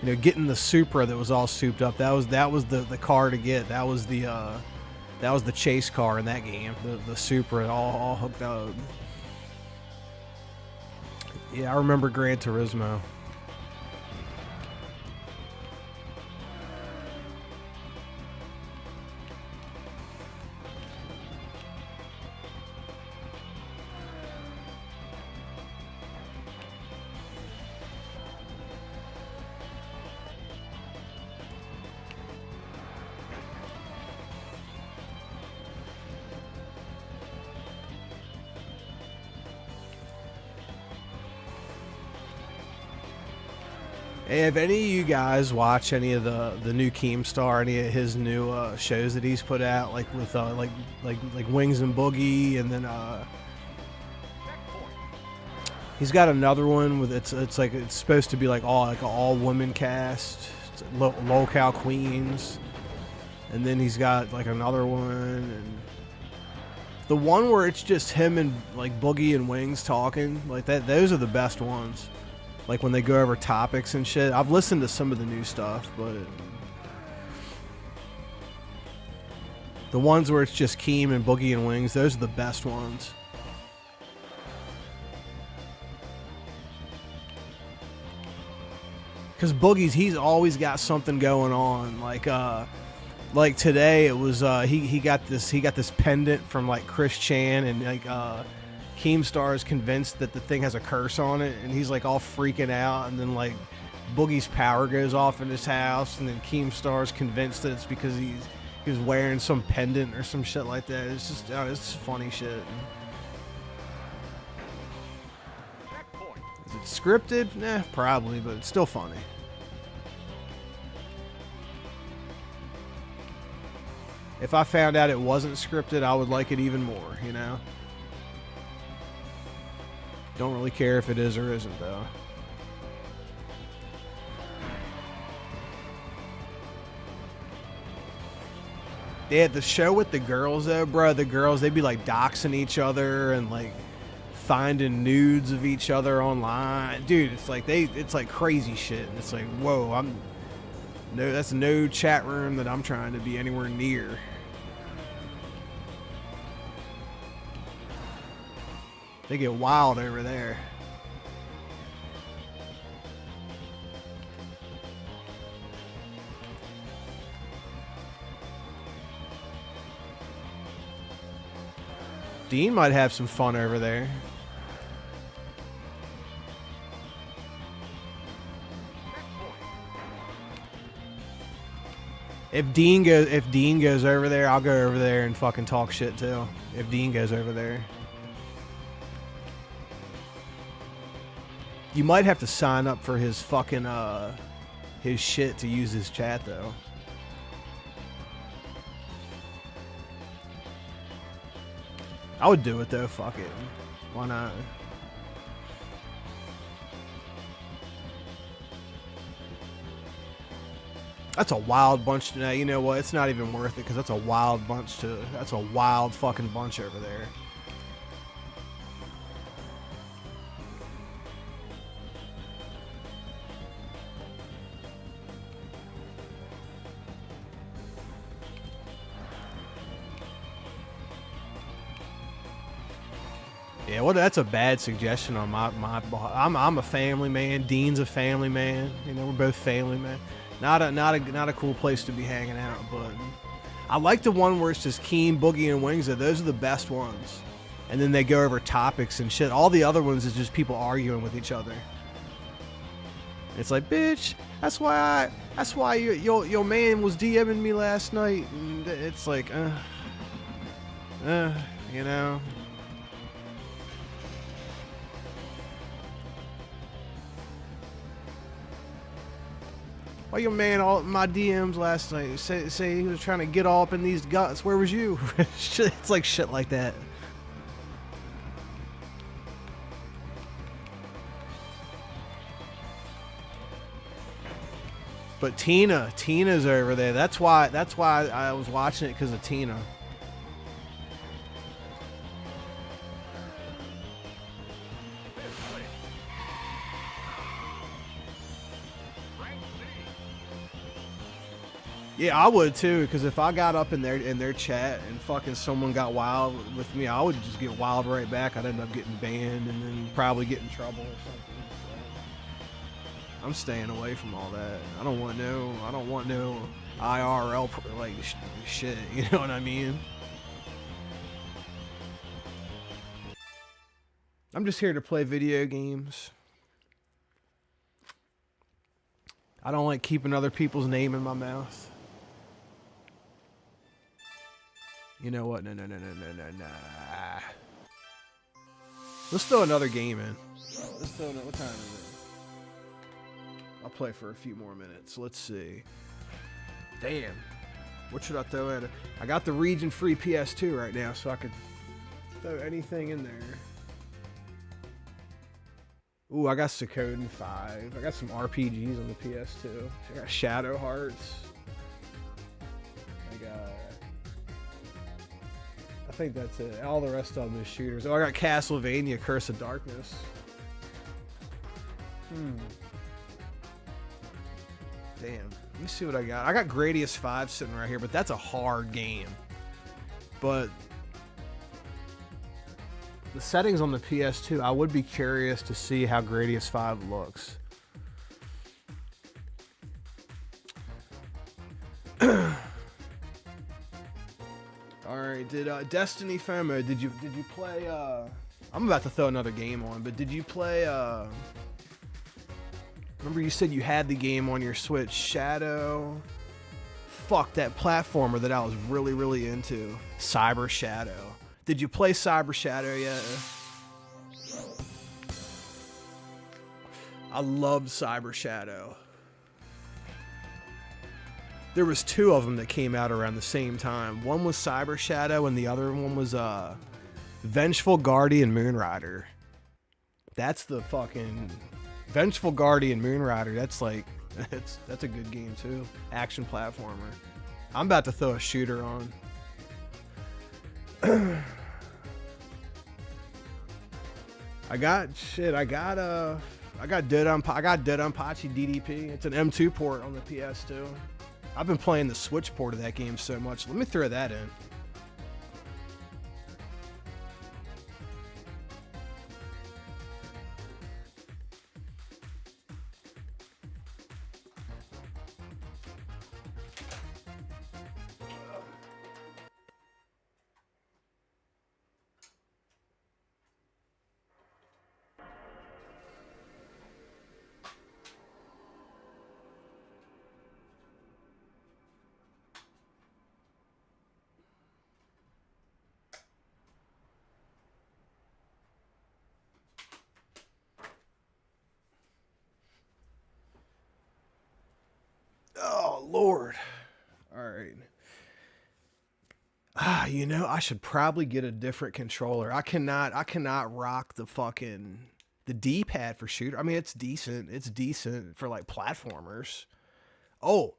you know, getting the Supra that was all souped up. That was the car to get. That was the chase car in that game. The Supra all hooked up. Yeah, I remember Gran Turismo. Hey, have any of you guys watch any of the new Keemstar, any of his new shows that he's put out, like with like Wings and Boogie, and then he's got another one with it's supposed to be like all women cast, Local Queens, and then he's got like another one, and the one where it's just him and like Boogie and Wings talking like that. Those are the best ones. Like when they go over topics and shit. I've listened to some of the new stuff, but the ones where it's just Keem and Boogie and Wings, those are the best ones. Because Boogie's, he's always got something going on. Like today, it was he got this pendant from like Chris Chan, and like Keemstar is convinced that the thing has a curse on it, and he's like all freaking out, and then like Boogie's power goes off in his house, and then Keemstar is convinced that it's because he was wearing some pendant or some shit like that. It's just it's funny shit. Is it scripted? Nah, probably, but it's still funny. If I found out it wasn't scripted, I would like it even more, you know? Don't really care if it is or isn't, though. Yeah, the show with the girls, though, bro, the girls, they'd be like doxing each other and like finding nudes of each other online. Dude, it's like crazy shit. And it's like, whoa, that's no chat room that I'm trying to be anywhere near. They get wild over there. Dean might have some fun over there. If Dean goes over there, I'll go over there and fucking talk shit too. If Dean goes over there. You might have to sign up for his fucking his shit to use his chat though. I would do it though, fuck it. Why not? That's a wild bunch to, you know what, it's not even worth it because that's a wild bunch to, that's a wild fucking bunch over there. Yeah, well, that's a bad suggestion on my I'm a family man. Dean's a family man. You know, we're both family men. Not a cool place to be hanging out, but I like the one where it's just Keen, Boogie, and Wings. Those are the best ones. And then they go over topics and shit. All the other ones is just people arguing with each other. It's like, bitch, that's why your man was DMing me last night. And it's like, you know. Why your man all my DMs last night say he was trying to get all up in these guts? Where was you? It's like shit like that. But Tina's over there. That's why I was watching it, because of Tina. Yeah, I would too, because if I got up in their chat and fucking someone got wild with me, I would just get wild right back. I'd end up getting banned and then probably get in trouble or something. So I'm staying away from all that. I don't want no IRL like shit. You know what I mean? I'm just here to play video games. I don't like keeping other people's name in my mouth. You know what? No. Let's throw another game in. Let's throw another. What time is it? I'll play for a few more minutes. Let's see. Damn. What should I throw in? I got the region-free PS2 right now, so I could throw anything in there. Ooh, I got Suikoden 5. I got some RPGs on the PS2. I got Shadow Hearts. I think that's it. All the rest of them is shooters. Oh, I got Castlevania Curse of Darkness. Damn. Let me see what I got. I got Gradius 5 sitting right here, but that's a hard game. But the settings on the PS2, I would be curious to see how Gradius 5 looks. Alright, did Destiny FOMO, did you play I'm about to throw another game on, but did you play remember you said you had the game on your Switch, Shadow, fuck, that platformer that I was really into, Cyber Shadow. Did you play Cyber Shadow yet? I loved Cyber Shadow. There was two of them that came out around the same time. One was Cyber Shadow and the other one was Vengeful Guardian Moonrider. That's the fucking Vengeful Guardian Moonrider. That's like that's a good game too. Action platformer. I'm about to throw a shooter on. I got Dodonpachi DDP. It's an M2 port on the PS2. I've been playing the Switch port of that game so much. Let me throw that in. Lord. All right. You know, I should probably get a different controller. I cannot rock the D-pad for shooter. I mean, it's decent. It's decent for like platformers. Oh,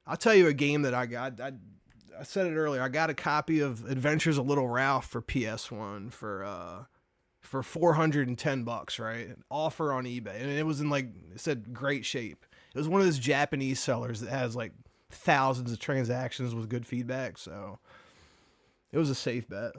I'll tell you a game that I got. I said it earlier. I got a copy of Adventures of Little Ralph for PS1 for $410, right? An offer on eBay. And it was in, like, it said great shape. It was one of those Japanese sellers that has like thousands of transactions with good feedback, so it was a safe bet.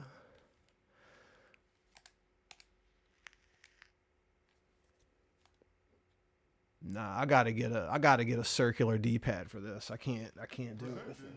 Nah, I gotta get a circular D-pad for this. I can't do it with it.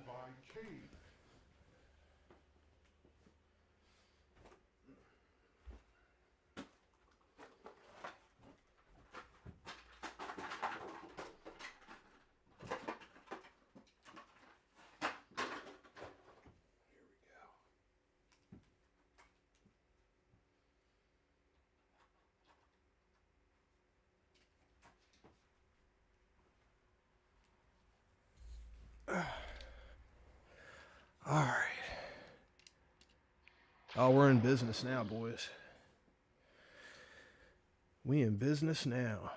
All right. Oh, we're in business now, boys. We in business now.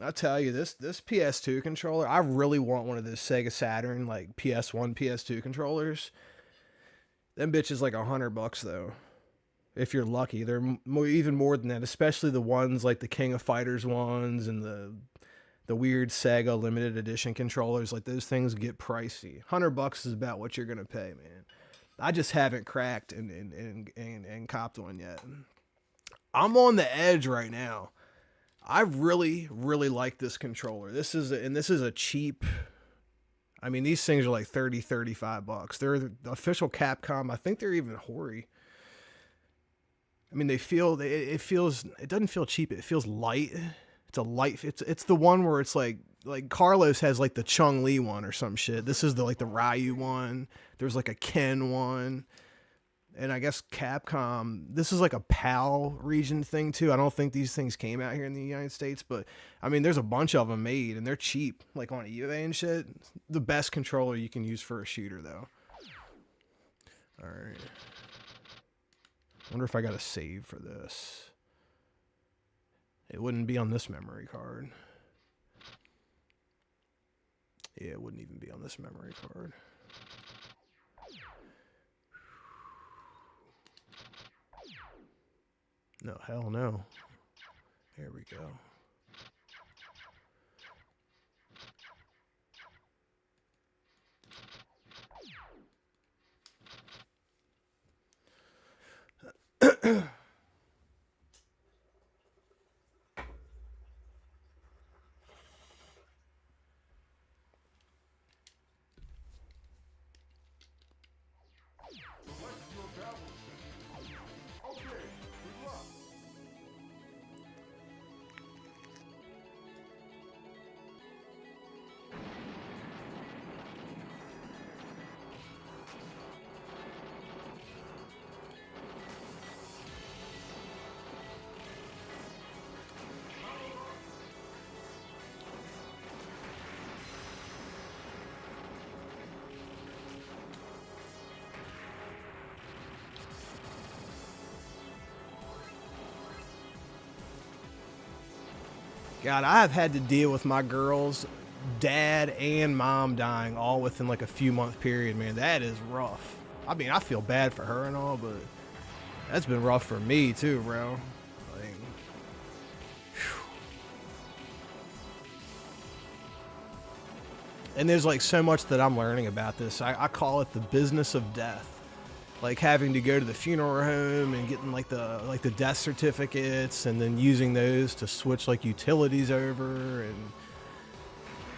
I'll tell you, this PS2 controller, I really want one of those Sega Saturn, like PS1, PS2 controllers. Them bitches like $100 though. If you're lucky. They're even more than that, especially the ones like the King of Fighters ones and the weird Sega limited edition controllers. Like, those things get pricey. $100 is about what you're gonna pay, man. I just haven't cracked and copped one yet. I'm on the edge right now. I really like this controller. This is a cheap. I mean, these things are like $30-$35. They're the official Capcom. I think they're even Hori. I mean, it doesn't feel cheap. It feels light. It's the one where it's like Carlos has like the Chun-Li one or some shit. This is the Ryu one. There's like a Ken one. And I guess Capcom, this is like a PAL region thing too. I don't think these things came out here in the United States, but I mean, there's a bunch of them made and they're cheap, like on eBay and shit. The best controller you can use for a shooter though. All right. Wonder if I got a save for this. It wouldn't be on this memory card. Yeah, it wouldn't even be on this memory card. No, hell no. There we go. God, I've had to deal with my girls, dad and mom dying all within like a few month period, man. That is rough. I mean, I feel bad for her and all, but that's been rough for me too, bro. Like, whew. And there's like so much that I'm learning about this. I call it the business of death. Like having to go to the funeral home and getting like the death certificates and then using those to switch like utilities over and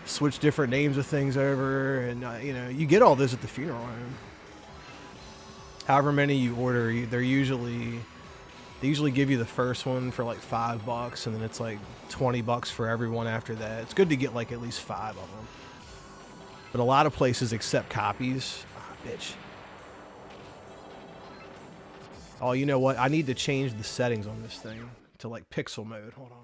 switch different names of things over, and you know, you get all those at the funeral home. However many you order, they usually give you the first one for like $5, and then it's like $20 for everyone after that. It's good to get like at least 5 of them. But a lot of places accept copies. Oh, bitch. Oh, you know what? I need to change the settings on this thing to like pixel mode. Hold on.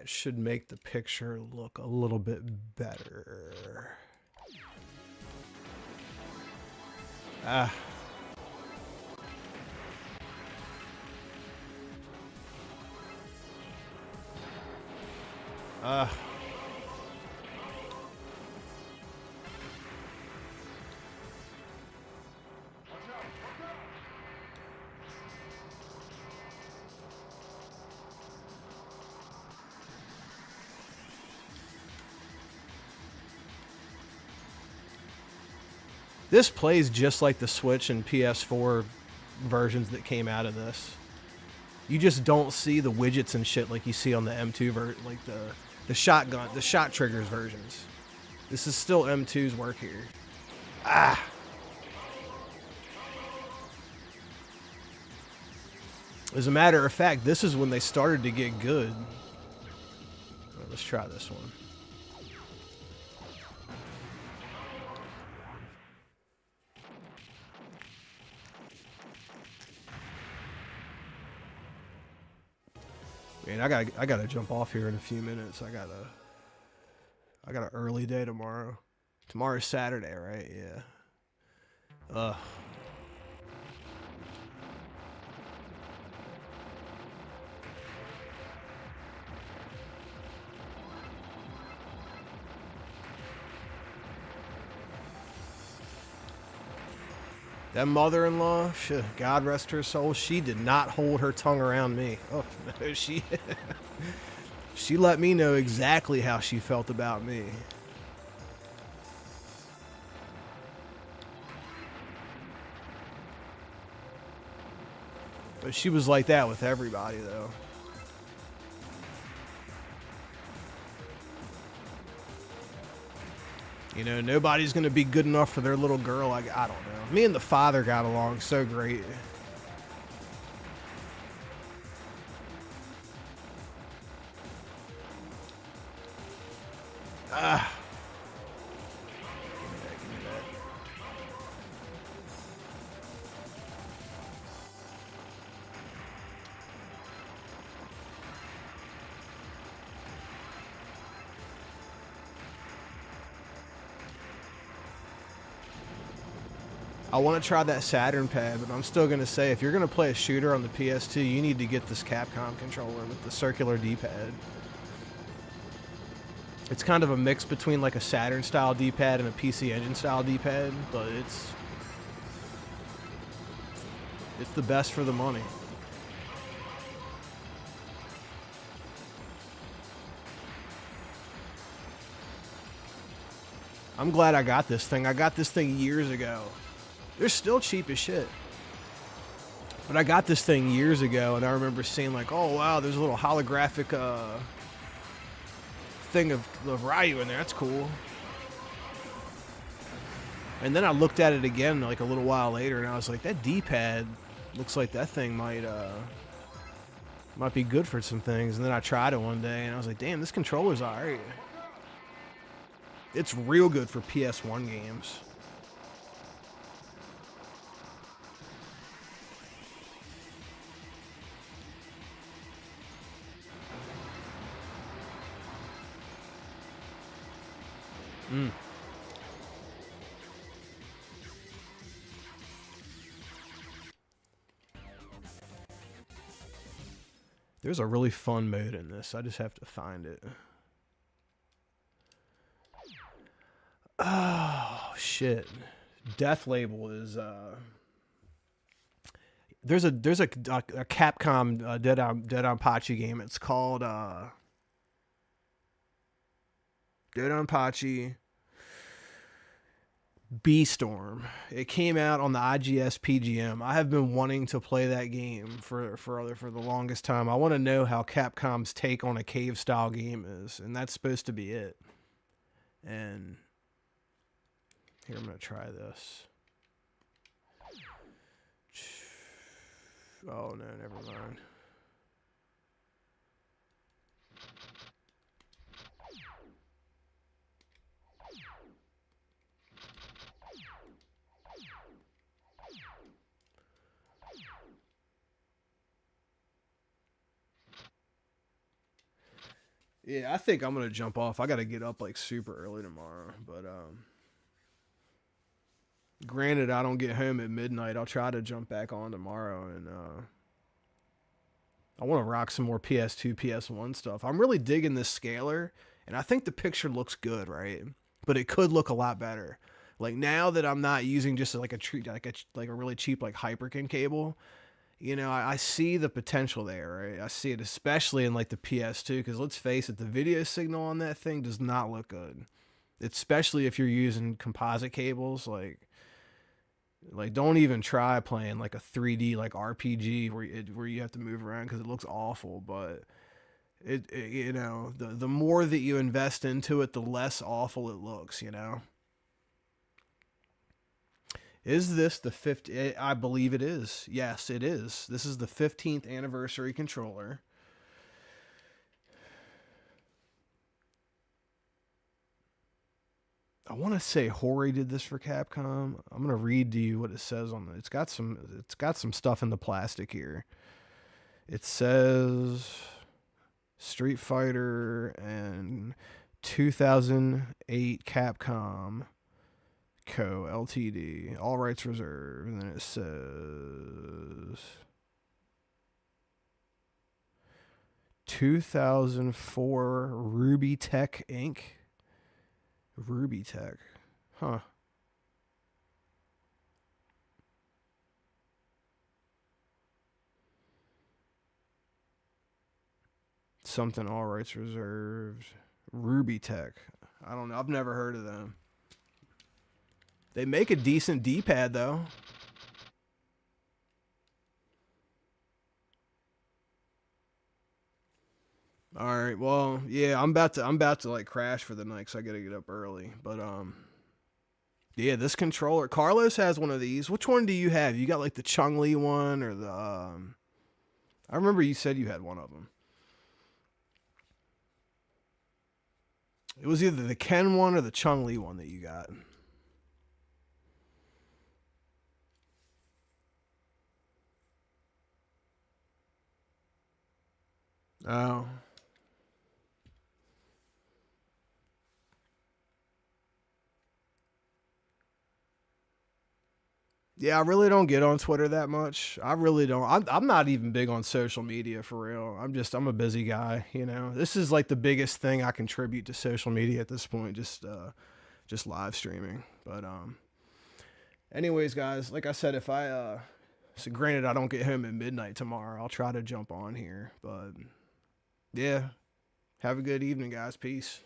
That should make the picture look a little bit better. Ah. This plays just like the Switch and PS4 versions that came out of this. You just don't see the widgets and shit like you see on the M2 like the shotgun, the shot triggers versions. This is still M2's work here. Ah. As a matter of fact, this is when they started to get good. Right, let's try this one. Man, I gotta jump off here in a few minutes. I got an early day tomorrow. Tomorrow's Saturday, right? Yeah. That mother-in-law, God rest her soul, she did not hold her tongue around me. Oh, no, she let me know exactly how she felt about me. But she was like that with everybody, though. You know, nobody's going to be good enough for their little girl. I don't know. Me and the father got along so great. Ah. Give me that. I want to try that Saturn pad, but I'm still going to say, if you're going to play a shooter on the PS2, you need to get this Capcom controller with the circular D-pad. It's kind of a mix between like a Saturn-style D-pad and a PC Engine-style D-pad, but it's the best for the money. I'm glad I got this thing. I got this thing years ago. They're still cheap as shit. But I got this thing years ago, and I remember seeing like, oh wow, there's a little holographic thing of Ryu in there. That's cool. And then I looked at it again like a little while later, and I was like, that D-pad looks like that thing might be good for some things. And then I tried it one day, and I was like, damn, this controller's alright. It's real good for PS1 games. There's a really fun mode in this. I just have to find it. Oh shit! Death Label is there's a Capcom Dead Onpachi game. It's called Dead Onpachi B-Storm. It came out on the IGS PGM. I have been wanting to play that game for the longest time. I want to know how Capcom's take on a cave style game is, and that's supposed to be it. And here, I'm gonna try this. Oh no, never mind. Yeah, I think I'm gonna jump off. I gotta get up like super early tomorrow. But granted, I don't get home at midnight. I'll try to jump back on tomorrow, and I want to rock some more PS2, PS1 stuff. I'm really digging this scaler, and I think the picture looks good, right? But it could look a lot better. Like now that I'm not using just like a really cheap like Hyperkin cable, you know, I see the potential there, right? I see it especially in like the PS2, because let's face it, the video signal on that thing does not look good, especially if you're using composite cables. Like don't even try playing like a 3D like RPG where you have to move around, because it looks awful. But it you know, the more that you invest into it, the less awful it looks, you know. Is this the 50th? I believe it is. Yes, it is. This is the 15th anniversary controller. I want to say Hori did this for Capcom. I'm gonna read to you what it says on the. It's got some stuff in the plastic here. It says Street Fighter and 2008 Capcom Co. Ltd. All rights reserved. And then it says 2004 Ruby Tech Inc. Ruby Tech. Huh. Something all rights reserved. Ruby Tech. I don't know. I've never heard of them. They make a decent D-pad though. All right. Well, yeah, I'm about to like crash for the night, so I got to get up early. But yeah, this controller. Carlos has one of these. Which one do you have? You got like the Chung-Li one or the I remember you said you had one of them. It was either the Ken one or the Chung-Li one that you got. Oh. Yeah, I really don't get on Twitter that much. I really don't. I'm not even big on social media for real. I'm a busy guy, you know. This is like the biggest thing I contribute to social media at this point, just live streaming. But anyways, guys, like I said, if I so granted I don't get home at midnight tomorrow, I'll try to jump on here. But yeah, have a good evening, guys. Peace.